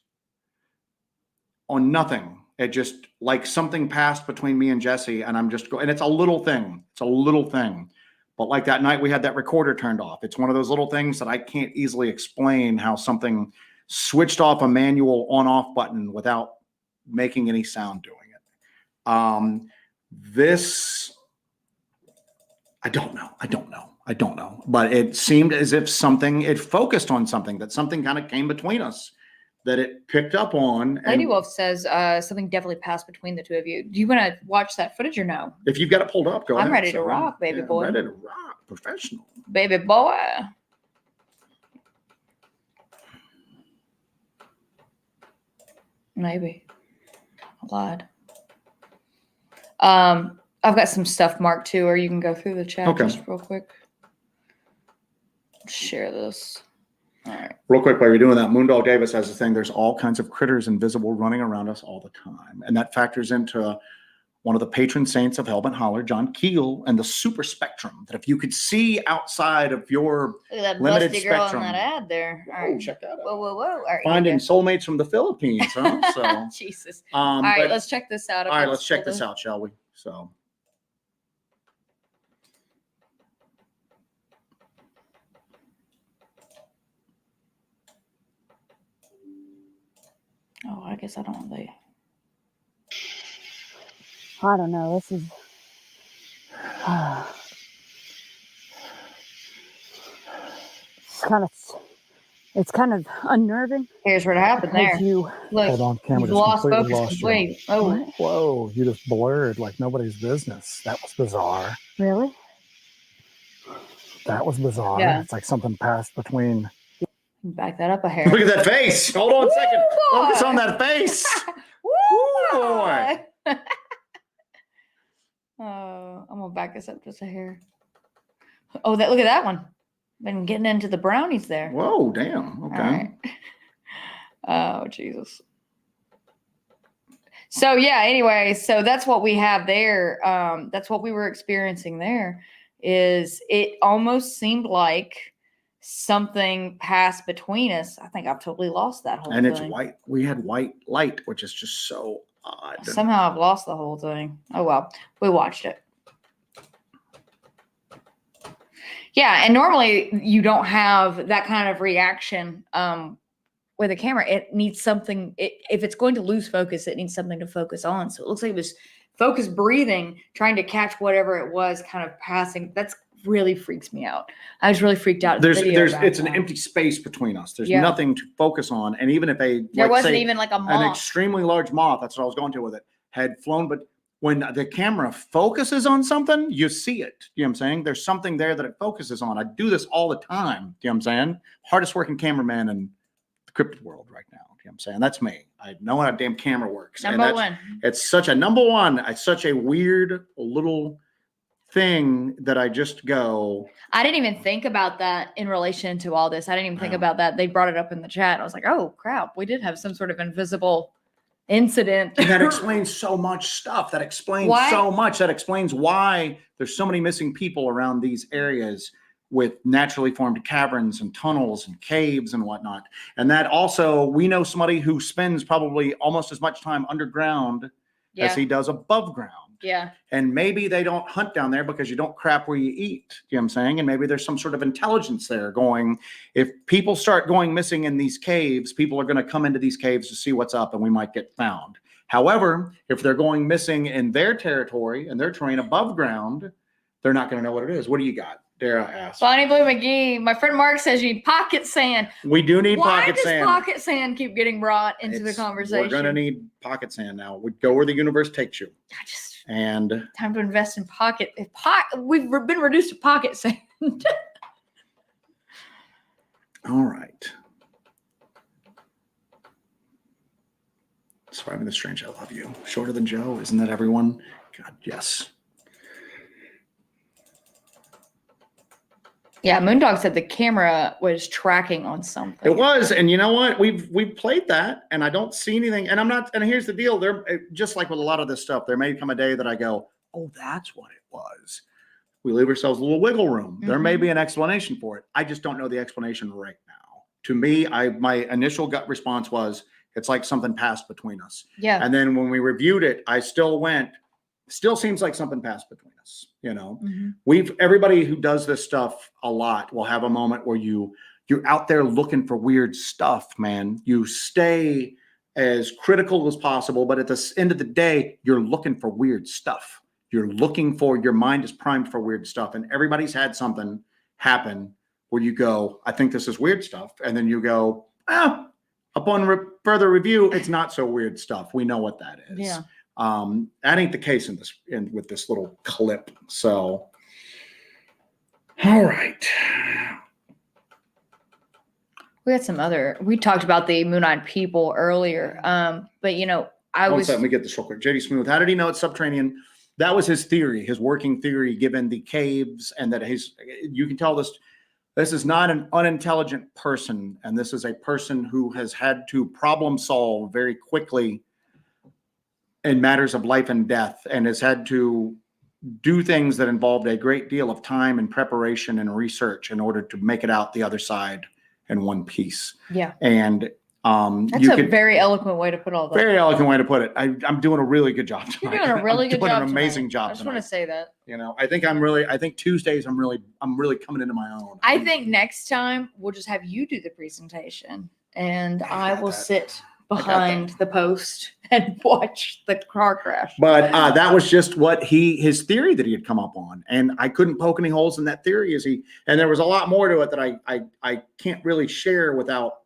S2: on nothing. It just like something passed between me and Jessie and I'm just going, and it's a little thing. It's a little thing. But like that night we had that recorder turned off. It's one of those little things that I can't easily explain how something switched off a manual on-off button without making any sound doing it. This, I don't know. But it seemed as if it focused on something, that something kind of came between us, that it picked up on.
S1: Lady Wolf says something definitely passed between the two of you. Do you want to watch that footage or no?
S2: If you've got it pulled up, go ahead.
S1: I'm ready to rock, baby boy.
S2: Ready to rock, professional.
S1: Baby boy. Maybe. I lied. I've got some stuff marked too, or you can go through the chat just real quick. Share this. All right.
S2: Real quick, while you're doing that, Moondog Davis has a thing. There's all kinds of critters invisible running around us all the time. And that factors into one of the patron saints of Hellbent Holler, John Keel, and the super spectrum. That if you could see outside of your limited
S1: busty
S2: spectrum.
S1: Girl in that ad there. All right.
S2: Check that out.
S1: Whoa. All right,
S2: finding soulmates from the Philippines, huh? So,
S1: Jesus. All right, let's check this out.
S2: All right, let's check this out, shall we? So.
S1: Oh, I guess I don't know.
S3: I don't know. This is it's kind of unnerving.
S1: Here's what happened there.
S3: Look,
S4: hold on, camera just
S1: lost
S4: completely
S1: focus.
S4: lost you.
S1: Wait. Oh,
S4: Whoa, you just blurred like nobody's business. That was bizarre.
S3: Really?
S4: That was bizarre.
S1: Yeah.
S4: It's like something passed betwing.
S1: back that up a hair.
S2: Look at that face. Hold on a second.
S1: Woo, boy.
S2: Focus on that face.
S1: Woo,
S2: boy.
S1: Oh, I'm gonna back this up just a hair. Oh, look at that one. Been getting into the brownies there.
S2: Whoa, damn. Okay.
S1: All right. Oh, Jesus. So yeah, anyway, so that's what we have there. That's what we were experiencing there. Is it almost seemed like something passed between us. I think I've totally lost that whole thing.
S2: And it's white. We had white light, which is just so odd.
S1: Somehow I've lost the whole thing. Oh well, we watched it. Yeah, and normally you don't have that kind of reaction with a camera. It needs something. If it's going to lose focus, it needs something to focus on. So it looks like it was focus breathing, trying to catch whatever it was kind of passing. That's really freaks me out. I was really freaked out.
S2: It's an empty space between us. There's nothing to focus on. And even if
S1: there wasn't even like a moth.
S2: An extremely large moth, that's what I was going to with it, had flown, but when the camera focuses on something, you see it. You know what I'm saying? There's something there that it focuses on. I do this all the time. You know what I'm saying? Hardest working cameraman in the cryptid world right now. You know what I'm saying? That's me. I know how a damn camera works.
S1: Number one.
S2: It's such a number one. It's such a weird little thing that I just go,
S1: I didn't even think about that in relation to all this. I didn't even think
S2: Wow.
S1: about that. They brought it up in the chat. I was like, oh crap, we did have some sort of invisible incident.
S2: that explains so much stuff. That explains
S1: Why?
S2: so much. That explains why there's so many missing people around these areas with naturally formed caverns and tunnels and caves and whatnot. And that also, we know somebody who spends probably almost as much time underground as he does above ground.
S1: Yeah.
S2: And maybe they don't hunt down there because you don't crap where you eat. You know what I'm saying? And maybe there's some sort of intelligence there going, if people start going missing in these caves, people are going to come into these caves to see what's up and we might get found. However, if they're going missing in their territory and their terrain above ground, they're not going to know what it is. What do you got? Dara asks.
S1: Bonnie Blue McGee. My friend Mark says you need pocket sand.
S2: We do need
S1: Why
S2: pocket
S1: does
S2: sand.
S1: pocket sand keep getting brought into the conversation?
S2: We're going to need pocket sand now. We go where the universe takes you. And
S1: Time to invest in pocket. We've been reduced to pocket sand.
S2: all right. Surviving the Strange, I love you. Shorter than Joe, isn't that everyone? God, yes.
S1: Yeah, Moondog said the camera was tracking on something.
S2: It was, and you know what? We've played that, and I don't see anything. And I'm not. And here's the deal: there, just like with a lot of this stuff, there may come a day that I go, "Oh, that's what it was." We leave ourselves a little wiggle room. There may be an explanation for it. I just don't know the explanation right now. To me, my initial gut response was, it's like something passed between us.
S1: Yeah.
S2: And then when we reviewed it, I still went, still seems like something passed between us. You know, everybody who does this stuff a lot will have a moment where you're out there looking for weird stuff, man. You stay as critical as possible, but at the end of the day, you're looking for weird stuff. Your mind is primed for weird stuff. And everybody's had something happen where you go, I think this is weird stuff. And then you go, upon further review, it's not so weird stuff. We know what that is.
S1: Yeah.
S2: That ain't the case with this little clip. So, all right.
S1: We talked about the Moon-Eyed People earlier. But
S2: Let me get this real quick. JD Smooth, how did he know it's subterranean? That was his theory, his working theory, given the caves, and that you can tell this is not an unintelligent person. And this is a person who has had to problem solve very quickly in matters of life and death, and has had to do things that involved a great deal of time and preparation and research in order to make it out the other side in one piece.
S1: Yeah.
S2: And
S1: that's a very eloquent way to put all that.
S2: Very eloquent way to put it. I'm doing a really good job tonight.
S1: You're doing a really good job.
S2: An amazing job.
S1: I just want to say that.
S2: I think Tuesdays I'm really coming into my own.
S1: I think next time we'll just have you do the presentation, and I will sit behind the post and watch the car crash.
S2: But that was just what his theory that he had come up on, and I couldn't poke any holes in that theory. And there was a lot more to it that I can't really share without.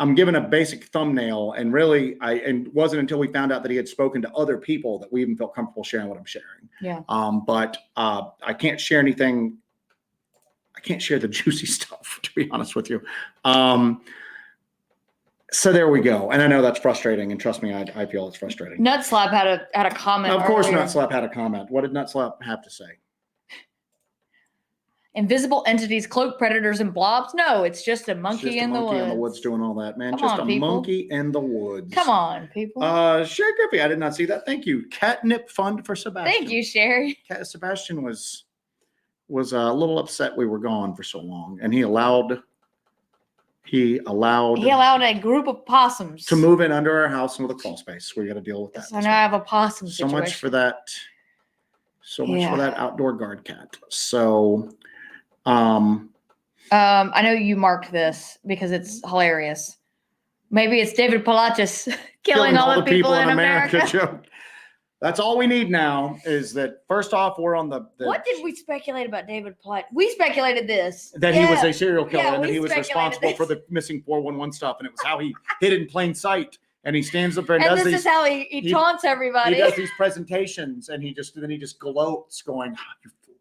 S2: I'm giving a basic thumbnail, and really, it wasn't until we found out that he had spoken to other people that we even felt comfortable sharing what I'm sharing.
S1: Yeah.
S2: But I can't share anything. I can't share the juicy stuff, to be honest with you. So there we go. And I know that's frustrating, and trust me, I feel it's frustrating.
S1: Nutslap had a comment.
S2: Of course,
S1: earlier.
S2: Nutslap had a comment. What did Nutslap have to say?
S1: Invisible entities, cloak predators, and blobs? No, it's just a monkey in the woods.
S2: Monkey in the woods doing all that, man.
S1: Come
S2: just
S1: on,
S2: a
S1: people.
S2: monkey in the woods.
S1: Come on, people.
S2: Sherry Griffey, I did not see that. Thank you. Catnip fund for Sebastian.
S1: Thank you, Sherry.
S2: Sebastian was a little upset we were gone for so long, and he allowed
S1: a group of possums
S2: to move in under our house into the crawl space. We got to deal with that.
S1: So now I have a possum
S2: so
S1: situation.
S2: much for that. So much for that outdoor guard cat. So,
S1: I know you marked this because it's hilarious. Maybe it's David Pilates killing all the people in America.
S2: Joke. That's all we need now is that, first off, we're on the
S1: what did we speculate about David Pilates? We speculated this.
S2: That he was a serial killer,
S1: Yeah,
S2: and that
S1: we
S2: he was
S1: speculated
S2: responsible for the missing 411 stuff, and it was how he hid in plain sight. And he stands up there and does
S1: this
S2: these.
S1: is how he taunts everybody.
S2: He does these presentations, and he just gloats, going, "You fools!"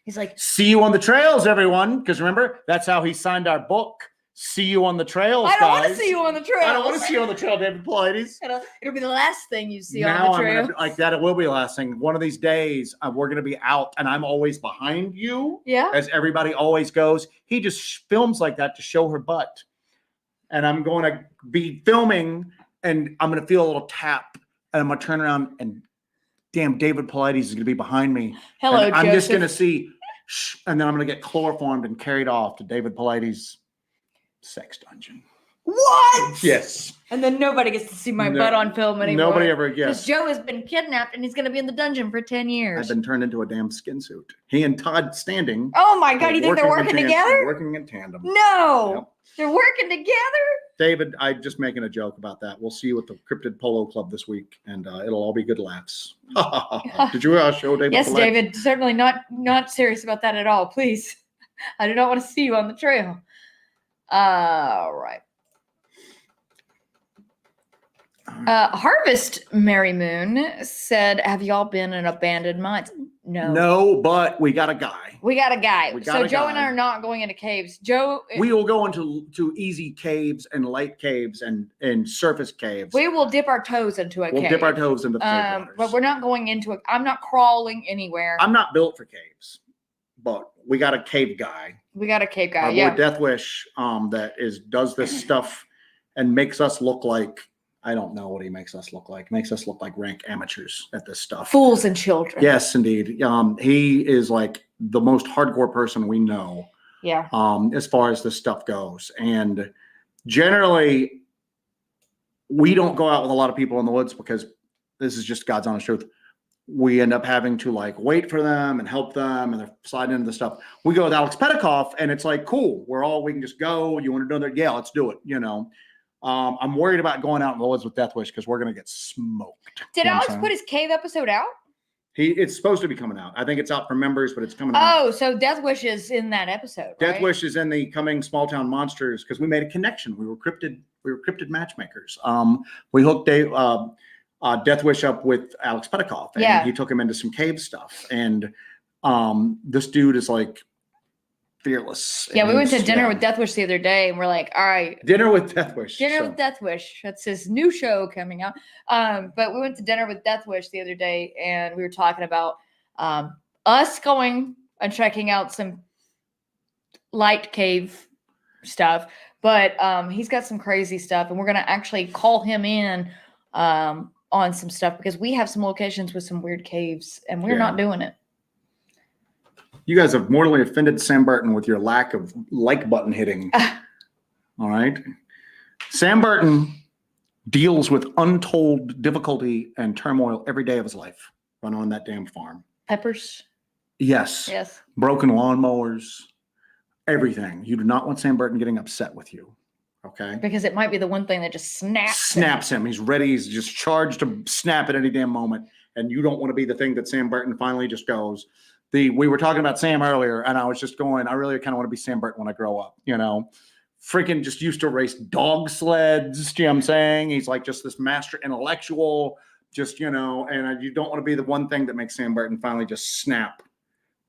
S1: He's like,
S2: "See you on the trails, everyone." Because remember, that's how he signed our book. see you on the trails,
S1: I don't want to
S2: guys.
S1: see you on the trail.
S2: I don't want to see you on the trail, David Pilates.
S1: It'll be the last thing you see
S2: Now
S1: on the
S2: I'm
S1: trail.
S2: gonna like that. It will be the last thing. One of these days, we're gonna be out, and I'm always behind you.
S1: Yeah.
S2: As everybody always goes. He just films like that to show her butt, and I'm going to be filming, and I'm gonna feel a little tap, and I'm gonna turn around, and damn, David Pilates is gonna be behind me.
S1: Hello,
S2: and I'm just
S1: Joseph.
S2: gonna see, and then I'm gonna get chloroformed and carried off to David Pilates' sex dungeon.
S1: What?
S2: Yes.
S1: And then nobody gets to see my butt on film anymore.
S2: Nobody ever
S1: Because
S2: gets.
S1: Joe has been kidnapped and he's going to be in the dungeon for 10 years.
S2: I've been turned into a damn skin suit. He and Todd standing.
S1: Oh my God, you think they're working together?
S2: Working in tandem.
S1: No.
S2: Yep.
S1: They're working together?
S2: David, I'm just making a joke about that. We'll see you at the Cryptid Polo Club this week, and it'll all be good laughs. Did you show David?
S1: Yes, David. Certainly not serious about that at all. Please. I do not want to see you on the trail. All right. Harvest Mary Moon said, "Have y'all been in abandoned mines?" No.
S2: No, but we got a guy.
S1: We got a guy.
S2: We got
S1: So
S2: a
S1: Joe and I
S2: guy.
S1: are not going into caves. Joe,
S2: We will go into easy caves and light caves and surface caves.
S1: we will dip our toes into a
S2: We'll
S1: cave.
S2: dip our toes into the cave waters.
S1: But we're not going into it. I'm not crawling anywhere.
S2: I'm not built for caves, but we got a cave guy.
S1: We got a cave guy.
S2: Our
S1: Yeah.
S2: boy Death Wish, does this stuff and makes us look like, I don't know what he makes us look like. Makes us look like rank amateurs at this stuff.
S1: Fools and children.
S2: Yes, indeed. He is like the most hardcore person we know.
S1: Yeah.
S2: As far as this stuff goes. And generally, we don't go out with a lot of people in the woods because this is just God's honest truth. We end up having to like wait for them and help them, and they're sliding into the stuff. We go with Alex Petikoff, and it's like, cool. We can just go. You want to do that? Yeah, let's do it. I'm worried about going out in the woods with Death Wish because we're going to get smoked.
S1: Did
S2: You know what
S1: Alex
S2: I'm
S1: put his cave episode out?
S2: saying? It's supposed to be coming out. I think it's out for members, but it's coming out.
S1: Oh, so Death Wish is in that episode.
S2: Death
S1: right?
S2: Wish is in the coming Small Town Monsters because we made a connection. We were cryptid matchmakers. We hooked Death Wish up with Alex Petikoff, and
S1: Yeah.
S2: he took him into some cave stuff. And this dude is like fearless.
S1: Yeah, we went to
S2: And
S1: dinner
S2: yeah.
S1: with Death Wish the other day, and we're like, all right,
S2: Dinner with Death Wish.
S1: Dinner
S2: so-
S1: with Death Wish. That's his new show coming out. But we went to dinner with Death Wish the other day, and we were talking about us going and checking out some light cave stuff. But he's got some crazy stuff, and we're gonna actually call him in on some stuff because we have some locations with some weird caves, and we're
S2: Yeah.
S1: not doing it.
S2: You guys have mortally offended Sam Burton with your lack of like button hitting. All right. Sam Burton deals with untold difficulty and turmoil every day of his life running on that damn farm.
S1: Peppers.
S2: Yes.
S1: Yes.
S2: Broken lawnmowers, everything. You do not want Sam Burton getting upset with you. Okay.
S1: Because it might be the one thing that just snaps.
S2: Snaps him. He's ready. He's just charged to snap at any damn moment. And you don't want to be the thing that Sam Burton finally just goes. We were talking about Sam earlier, and I was just going, I really kind of want to be Sam Burton when I grow up, freaking just used to race dog sleds. Do you know what I'm saying? He's like just this master intellectual, and you don't want to be the one thing that makes Sam Burton finally just snap.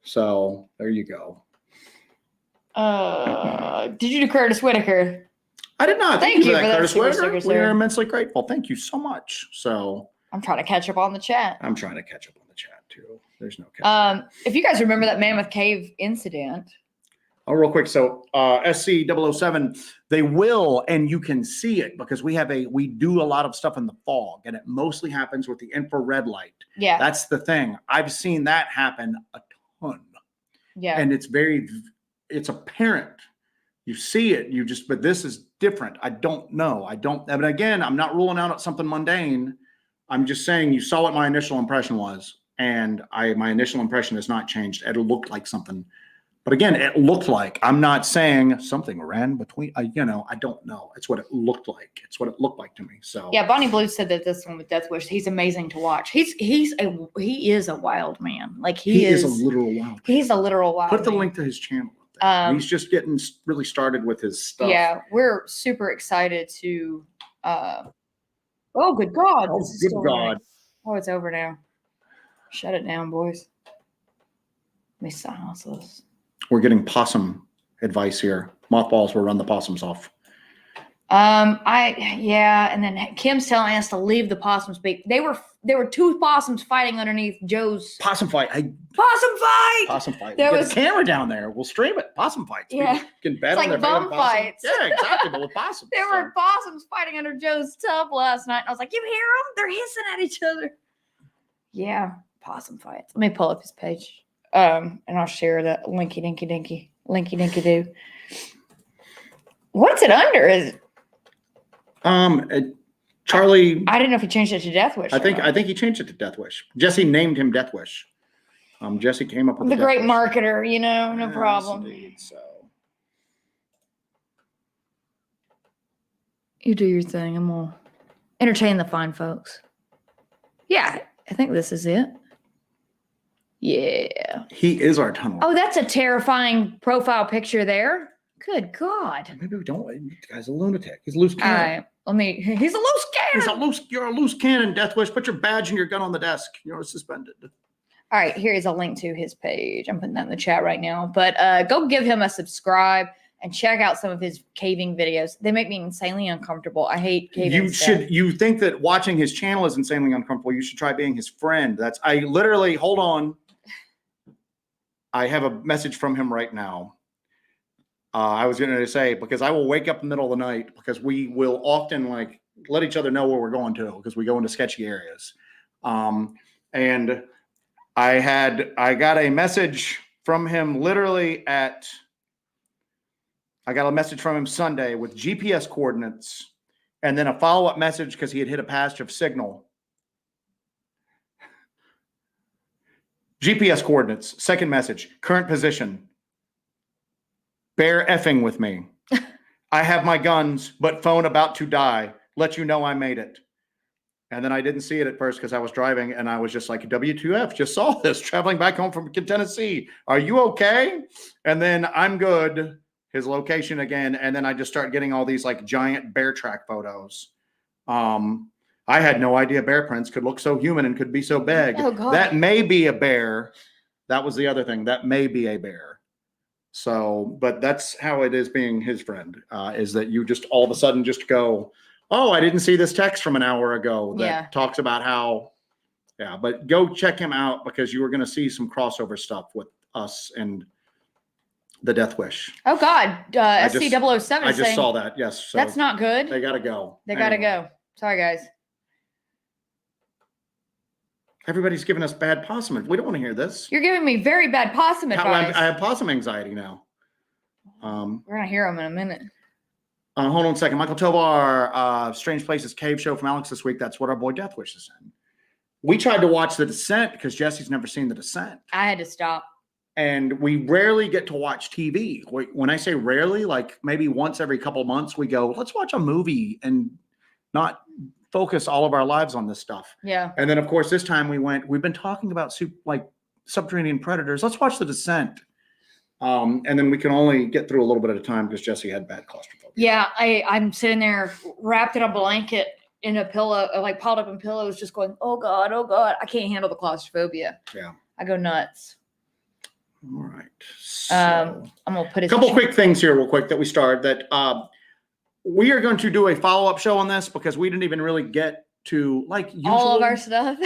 S2: So there you go.
S1: Did you do Curtis Whitaker?
S2: I did not.
S1: Thank you for that
S2: Curtis
S1: super
S2: Whitaker.
S1: sticker,
S2: We
S1: sir.
S2: are immensely grateful. Thank you so much. So
S1: I'm trying to catch up on the chat.
S2: I'm trying to catch up on the chat too. There's no catch.
S1: If you guys remember that Mammoth Cave incident,
S2: Oh, real quick. So SC007, they will, and you can see it because we do a lot of stuff in the fog, and it mostly happens with the infrared light.
S1: yeah,
S2: That's the thing. I've seen that happen a ton.
S1: yeah,
S2: And it's apparent. You see it, but this is different. I don't know. But again, I'm not ruling out something mundane. I'm just saying you saw what my initial impression was. And my initial impression has not changed. It looked like something. But again, it looked like, I'm not saying something ran between, I don't know. It's what it looked like. It's what it looked like to me. So
S1: yeah. Bonnie Blue said that this one with Death Wish, he's amazing to watch. He is a wild man. Like
S2: he is a literal wild.
S1: He's a literal wild.
S2: Put the
S1: man.
S2: link to his channel up there. He's just getting really started with his stuff.
S1: Yeah, we're super excited to. Oh, good God!
S2: Oh,
S1: this is
S2: good
S1: still
S2: God.
S1: running. Oh, it's over now. Shut it down, boys. Let me silence this.
S2: We're getting possum advice here. Mothballs will run the possums off.
S1: And then Kim's telling us to leave the possums be. There were two possums fighting underneath Joe's
S2: Possum fight.
S1: possum fight. There
S2: We'll
S1: was
S2: get a camera down there. We'll stream it. Possum fights.
S1: Yeah.
S2: People can bet
S1: It's
S2: on
S1: like
S2: their
S1: bum
S2: favorite possum.
S1: fights.
S2: Yeah, exactly. But with possums.
S1: There were possums fighting under Joe's tub last night. And I was like, you hear them? They're hissing at each other. Yeah, possum fights. Let me pull up his page. And I'll share the linky dinky doo. What's it under? Is
S2: Charlie.
S1: I didn't know if he changed it to Death Wish.
S2: I think he changed it to Death Wish. Jesse named him Death Wish. Jesse came up with
S1: the
S2: Death
S1: great
S2: Wish.
S1: marketer, no
S2: Yes,
S1: problem.
S2: indeed, so.
S1: You do your thing. I'm gonna entertain the fine folks. Yeah, I think this is it. Yeah.
S2: He is our tunnel.
S1: Oh, that's a terrifying profile picture there. Good God.
S2: Maybe we don't. This guy's a lunatic. He's a loose
S1: All
S2: cannon.
S1: right. He's a loose cannon.
S2: You're a loose cannon, Death Wish. Put your badge and your gun on the desk. You're suspended.
S1: All right, here is a link to his page. I'm putting that in the chat right now. But go give him a subscribe and check out some of his caving videos. They make me insanely uncomfortable. I hate caving stuff.
S2: You think that watching his channel is insanely uncomfortable. You should try being his friend. Hold on. I have a message from him right now. I was going to say, because I will wake up in the middle of the night because we will often let each other know where we're going to because we go into sketchy areas. And I got a message from him I got a message from him Sunday with GPS coordinates and then a follow-up message because he had hit a patch of signal. GPS coordinates, second message, current position. Bear effing with me. I have my guns, but phone about to die. Let you know I made it. And then I didn't see it at first because I was driving and I was just like, W2F, just saw this, traveling back home from Tennessee. Are you okay? And then I'm good, his location again. And then I just start getting all these giant bear track photos. I had no idea bear prints could look so human and could be so big.
S1: Oh, God.
S2: That may be a bear. That was the other thing. That may be a bear. So, but that's how it is being his friend, is that you just all of a sudden just go, oh, I didn't see this text from an hour ago that talks about how, but go check him out because you are going to see some crossover stuff with us and the Death Wish.
S1: Oh, God. SC007
S2: I just saw that. Yes. So
S1: that's not good.
S2: They got to go.
S1: They got to go. Sorry, guys.
S2: Everybody's giving us bad possum. We don't want to hear this.
S1: You're giving me very bad possum advice.
S2: I have possum anxiety now.
S1: We're going to hear them in a minute.
S2: Hold on a second. Michael Tovar, Strange Places Cave Show from Alex this week. That's what our boy Death Wish is in. We tried to watch The Descent because Jesse's never seen The Descent.
S1: I had to stop.
S2: And we rarely get to watch TV. When I say rarely, maybe once every couple of months, we go, let's watch a movie and not focus all of our lives on this stuff.
S1: Yeah.
S2: And then, of course, this time we've been talking about subterranean predators. Let's watch The Descent. And then we can only get through a little bit at a time because Jesse had bad claustrophobia.
S1: Yeah, I'm sitting there wrapped in a blanket in a pillow, piled up in pillows, just going, oh God, I can't handle the claustrophobia.
S2: Yeah.
S1: I go nuts.
S2: All right. So,
S1: I'm going to put
S2: a couple quick things here real quick that we started that we are going to do a follow-up show on this because we didn't even really get to usual,
S1: all of our stuff.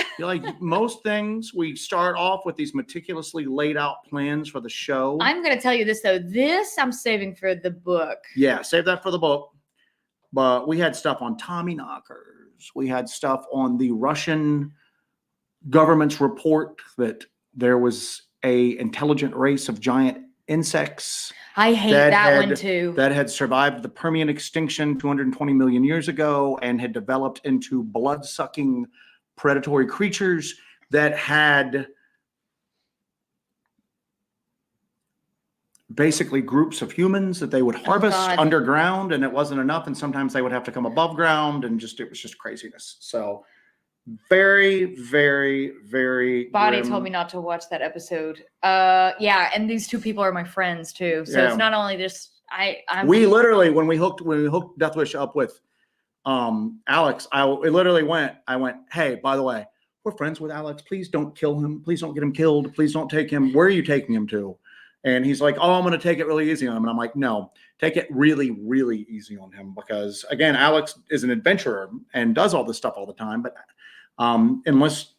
S2: Most things, we start off with these meticulously laid out plans for the show.
S1: I'm going to tell you this though. This I'm saving for the book.
S2: Yeah, save that for the book. But we had stuff on Tommy knockers. We had stuff on the Russian government's report that there was a intelligent race of giant insects.
S1: I hate that one too.
S2: That had survived the Permian extinction 220 million years ago and had developed into blood-sucking predatory creatures that had basically groups of humans that they would harvest underground, and it wasn't enough. And sometimes they would have to come above ground, and it was just craziness. So very, very, very
S1: Bonnie
S2: grim.
S1: told me not to watch that episode. Yeah, and these two people are my friends too. So it's not only just
S2: we literally when we hooked Death Wish up with Alex, I went, hey, by the way, we're friends with Alex. Please don't kill him. Please don't get him killed. Please don't take him. Where are you taking him to? And he's like, oh, I'm going to take it really easy on him. And I'm like, no, take it really, really easy on him. Because again, Alex is an adventurer and does all this stuff all the time. But unless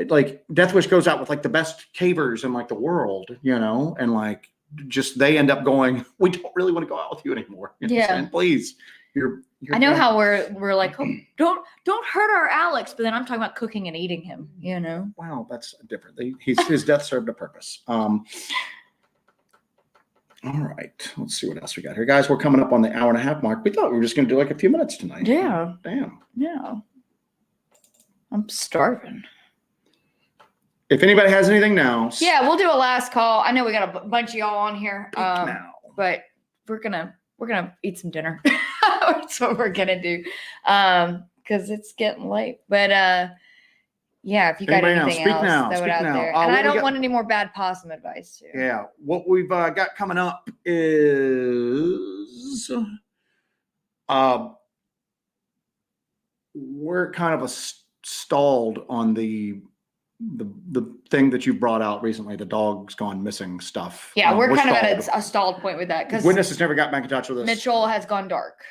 S2: like Death Wish goes out with like the best cavers in like the world, and like just they end up going, we don't really want to go out with you anymore.
S1: Yeah.
S2: Please. You're
S1: I know how we're like, oh, don't hurt our Alex, but then I'm talking about cooking and eating him,
S2: Wow, that's different. His death served a purpose. All right, let's see what else we got here, guys. We're coming up on the hour and a half mark. We thought we were just going to do like a few minutes tonight.
S1: Yeah.
S2: Damn.
S1: Yeah. I'm starving.
S2: If anybody has anything now,
S1: Yeah, we'll do a last call. I know we got a bunch of y'all on here,
S2: now.
S1: but we're gonna eat some dinner. That's what we're gonna do, because it's getting late. But yeah, if you got
S2: Anybody now?
S1: anything
S2: Speak
S1: else,
S2: now.
S1: throw it
S2: Speak
S1: out
S2: now.
S1: there.
S2: What
S1: And I
S2: we
S1: don't
S2: got-
S1: want any more bad possum advice too.
S2: Yeah, what we've got coming up is we're kind of stalled on the thing that you brought out recently, the dog's gone missing stuff.
S1: Yeah, we're kind of
S2: stalled.
S1: at a stalled point with that because
S2: Witnesses never got back in touch with us.
S1: Mitchell has gone dark.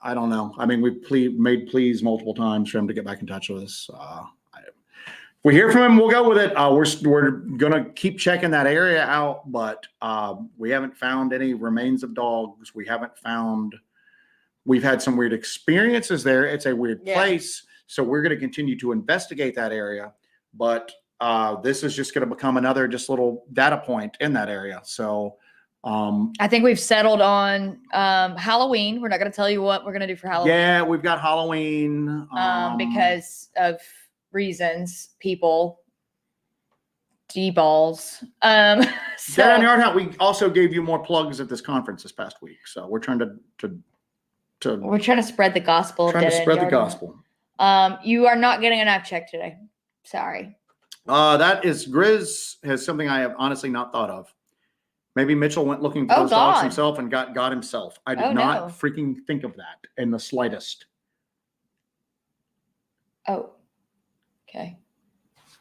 S2: I don't know. I mean, we've made pleas multiple times for him to get back in touch with us. If we hear from him, we'll go with it. We're gonna keep checking that area out, but we haven't found any remains of dogs. We've had some weird experiences there. It's a weird place, so we're gonna continue to investigate that area. But this is just gonna become another just little data point in that area. So.
S1: I think we've settled on Halloween. We're not going to tell you what we're going to do for Halloween.
S2: Yeah, we've got Halloween.
S1: Because of reasons, people, D-balls. So
S2: Dead on Yard Hunt, we also gave you more plugs at this conference this past week. So we're trying to
S1: we're trying to spread the gospel.
S2: trying to spread the gospel.
S1: You are not getting an app check today. Sorry.
S2: That is Grizz has something I have honestly not thought of. Maybe Mitchell went looking for those dogs
S1: God.
S2: himself and got himself. I did not freaking think of that in the slightest.
S1: Oh, okay.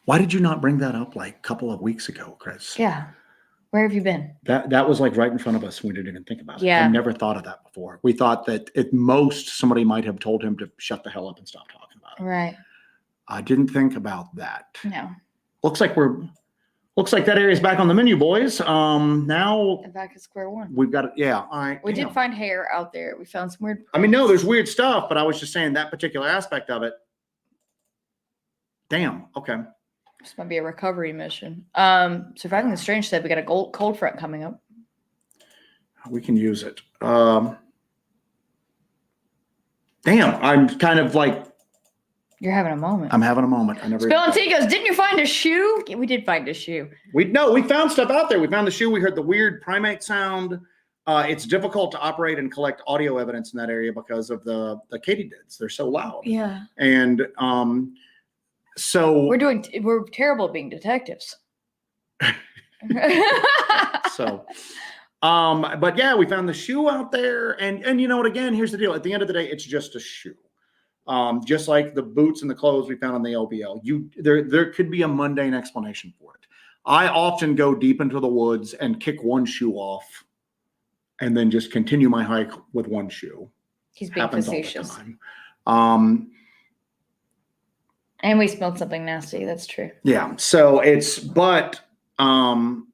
S2: Why did you not bring that up like a couple of weeks ago, Chris?
S1: Yeah. Where have you been?
S2: That was like right in front of us. We didn't even think about it.
S1: Yeah.
S2: I never thought of that before. We thought that at most somebody might have told him to shut the hell up and stop talking about it.
S1: Right.
S2: I didn't think about that.
S1: No.
S2: Looks like that area's back on the menu, boys. Now
S1: Back at square one.
S2: we've got it. Yeah. All right.
S1: We did find hair out there. We found some weird.
S2: I mean, no, there's weird stuff, but I was just saying that particular aspect of it. Damn. Okay.
S1: This might be a recovery mission. Surviving the Strange said we got a cold front coming up.
S2: We can use it. Damn. I'm kind of like.
S1: You're having a moment.
S2: I'm having a moment. I never.
S1: Spill and T goes, didn't you find a shoe? Yeah, we did find a shoe.
S2: We found stuff out there. We found the shoe. We heard the weird primate sound. It's difficult to operate and collect audio evidence in that area because of the katydids. They're so loud.
S1: Yeah.
S2: And so
S1: we're terrible at being detectives.
S2: so but yeah, we found the shoe out there, and you know what, again, here's the deal. At the end of the day, it's just a shoe. Just like the boots and the clothes we found on the LBL. There could be a mundane explanation for it. I often go deep into the woods and kick one shoe off and then just continue my hike with one shoe.
S1: He's being facetious.
S2: And
S1: we smelled something nasty. That's true.
S2: Yeah. So but
S1: MK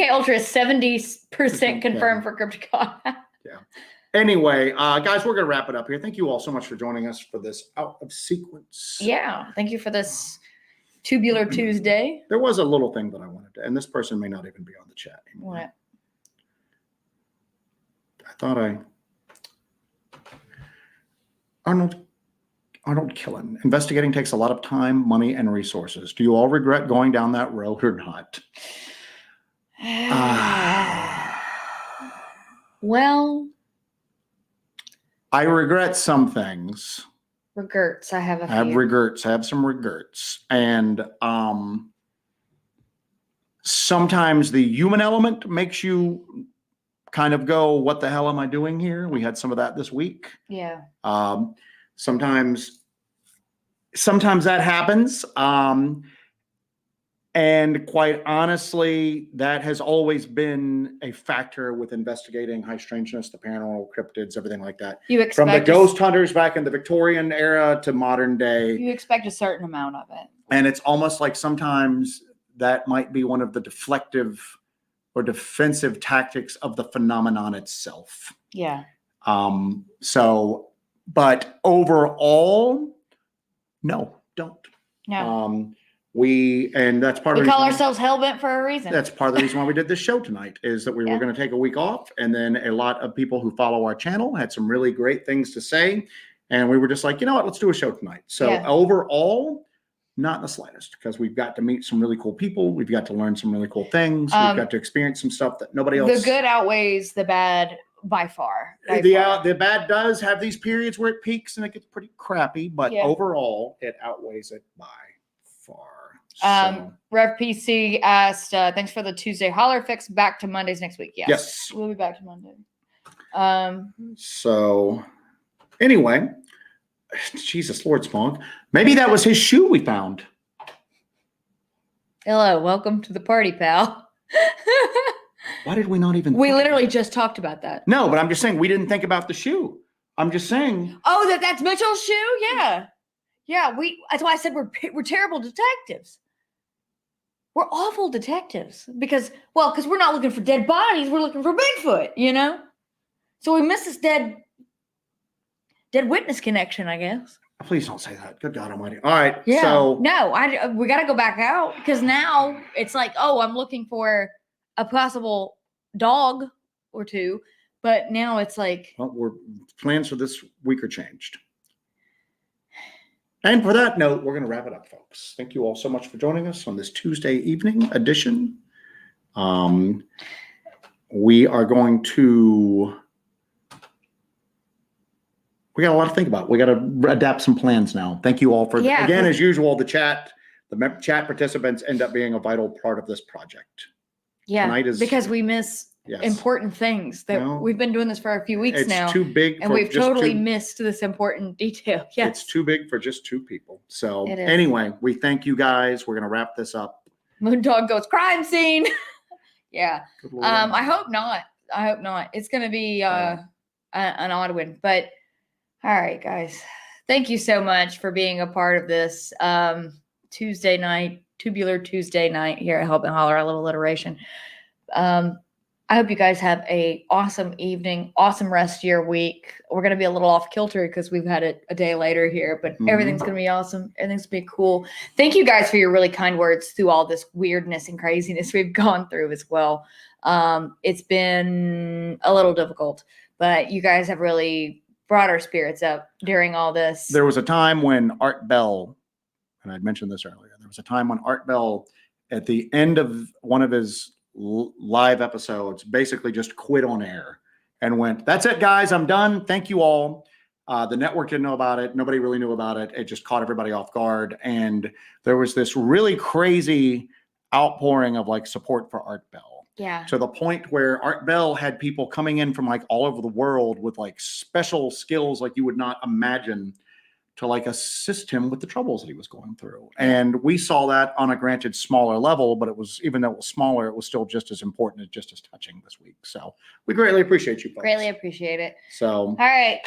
S1: Ultra is 70% confirmed for Crypticon.
S2: Yeah. Anyway, guys, we're going to wrap it up here. Thank you all so much for joining us for this out of sequence.
S1: Yeah. Thank you for this Tubular Tuesday.
S2: There was a little thing that I wanted to, and this person may not even be on the chat anymore.
S1: What?
S2: I thought Arnold Killen. Investigating takes a lot of time, money, and resources. Do you all regret going down that road or not?
S1: Well,
S2: I regret some things.
S1: regrets. I have a few.
S2: I have regrets. I have some regrets. And sometimes the human element makes you kind of go, what the hell am I doing here? We had some of that this week.
S1: Yeah.
S2: Sometimes that happens. And quite honestly, that has always been a factor with investigating high strangeness, the paranormal, cryptids, everything like that.
S1: You
S2: From the
S1: expect
S2: ghost hunters back in the Victorian era to modern day.
S1: you expect a certain amount of it.
S2: And it's almost like sometimes that might be one of the deflective or defensive tactics of the phenomenon itself.
S1: Yeah.
S2: But overall, no, don't.
S1: No.
S2: And that's part of
S1: We
S2: the
S1: call
S2: reason,
S1: ourselves Hellbent for a reason.
S2: that's part of the reason why we did this show tonight, is that we were going to take a week off, and then a lot of people who follow our channel had some really great things to say, and we were just like, you know what, let's do a show tonight. So overall, not in the slightest, because we've got to meet some really cool people, we've got to learn some really cool things, we've got to experience some stuff that nobody else.
S1: The good outweighs the bad by far.
S2: The bad does have these periods where it peaks and it gets pretty crappy, but overall it outweighs it by far.
S1: Rev PC asked, thanks for the Tuesday holler fix. Back to Mondays next week. Yes. We'll be back to Monday.
S2: So anyway, Jesus Lord Spunk. Maybe that was his shoe we found.
S1: Hello, welcome to the party, pal.
S2: Why did we not even?
S1: We literally just talked about that.
S2: No, but I'm just saying we didn't think about the shoe. I'm just saying.
S1: Oh, that's Mitchell's shoe? Yeah. Yeah, that's why I said we're terrible detectives. We're awful detectives because we're not looking for dead bodies, we're looking for Bigfoot, you know? So we missed this dead witness connection, I guess.
S2: Please don't say that. Good God Almighty. All right.
S1: Yeah.
S2: So
S1: no, we got to go back out because now it's like, oh, I'm looking for a possible dog or two, but now it's like,
S2: well, plans for this week are changed. And for that note, we're going to wrap it up, folks. Thank you all so much for joining us on this Tuesday evening edition. We are going to. We got a lot to think about. We got to adapt some plans now. Thank you all for, again, as usual, the chat participants end up being a vital part of this project.
S1: Yeah, because we miss important things that we've been doing this for a few weeks now.
S2: It's too big.
S1: And we've totally missed this important detail. Yes.
S2: It's too big for just two people. So anyway, we thank you guys. We're going to wrap this up.
S1: Moondog goes, crime scene. Yeah. I hope not. It's going to be an odd one, but all right, guys. Thank you so much for being a part of this Tuesday night, Tubular Tuesday night here at Help and Holler, a little alliteration. I hope you guys have a awesome evening, awesome rest of your week. We're going to be a little off kilter because we've had it a day later here, but everything's going to be awesome. Everything's going to be cool. Thank you guys for your really kind words through all this weirdness and craziness we've gone through as well. It's been a little difficult, but you guys have really brought our spirits up during all this.
S2: There was a time when Art Bell, and I'd mentioned this earlier, there was a time when Art Bell, at the end of one of his live episodes, basically just quit on air and went, that's it, guys, I'm done. Thank you all. The network didn't know about it. Nobody really knew about it. It just caught everybody off guard. And there was this really crazy outpouring of like support for Art Bell.
S1: Yeah.
S2: To the point where Art Bell had people coming in from like all over the world with like special skills like you would not imagine to like assist him with the troubles that he was going through. And we saw that on a granted smaller level, but it was, even though it was smaller, it was still just as important and just as touching this week. So we greatly appreciate you folks.
S1: Greatly appreciate it.
S2: So,
S1: all right.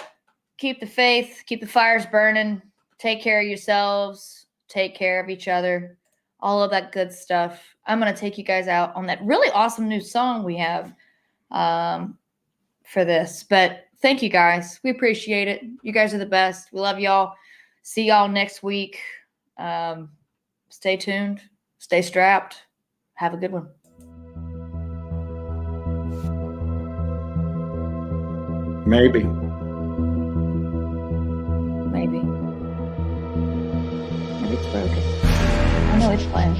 S1: Keep the faith, keep the fires burning, take care of yourselves, take care of each other, all of that good stuff. I'm going to take you guys out on that really awesome new song we have for this. But thank you guys. We appreciate it. You guys are the best. We love y'all. See y'all next week. Stay tuned. Stay strapped. Have a good one.
S2: Maybe
S1: it's broken. I know it's playing.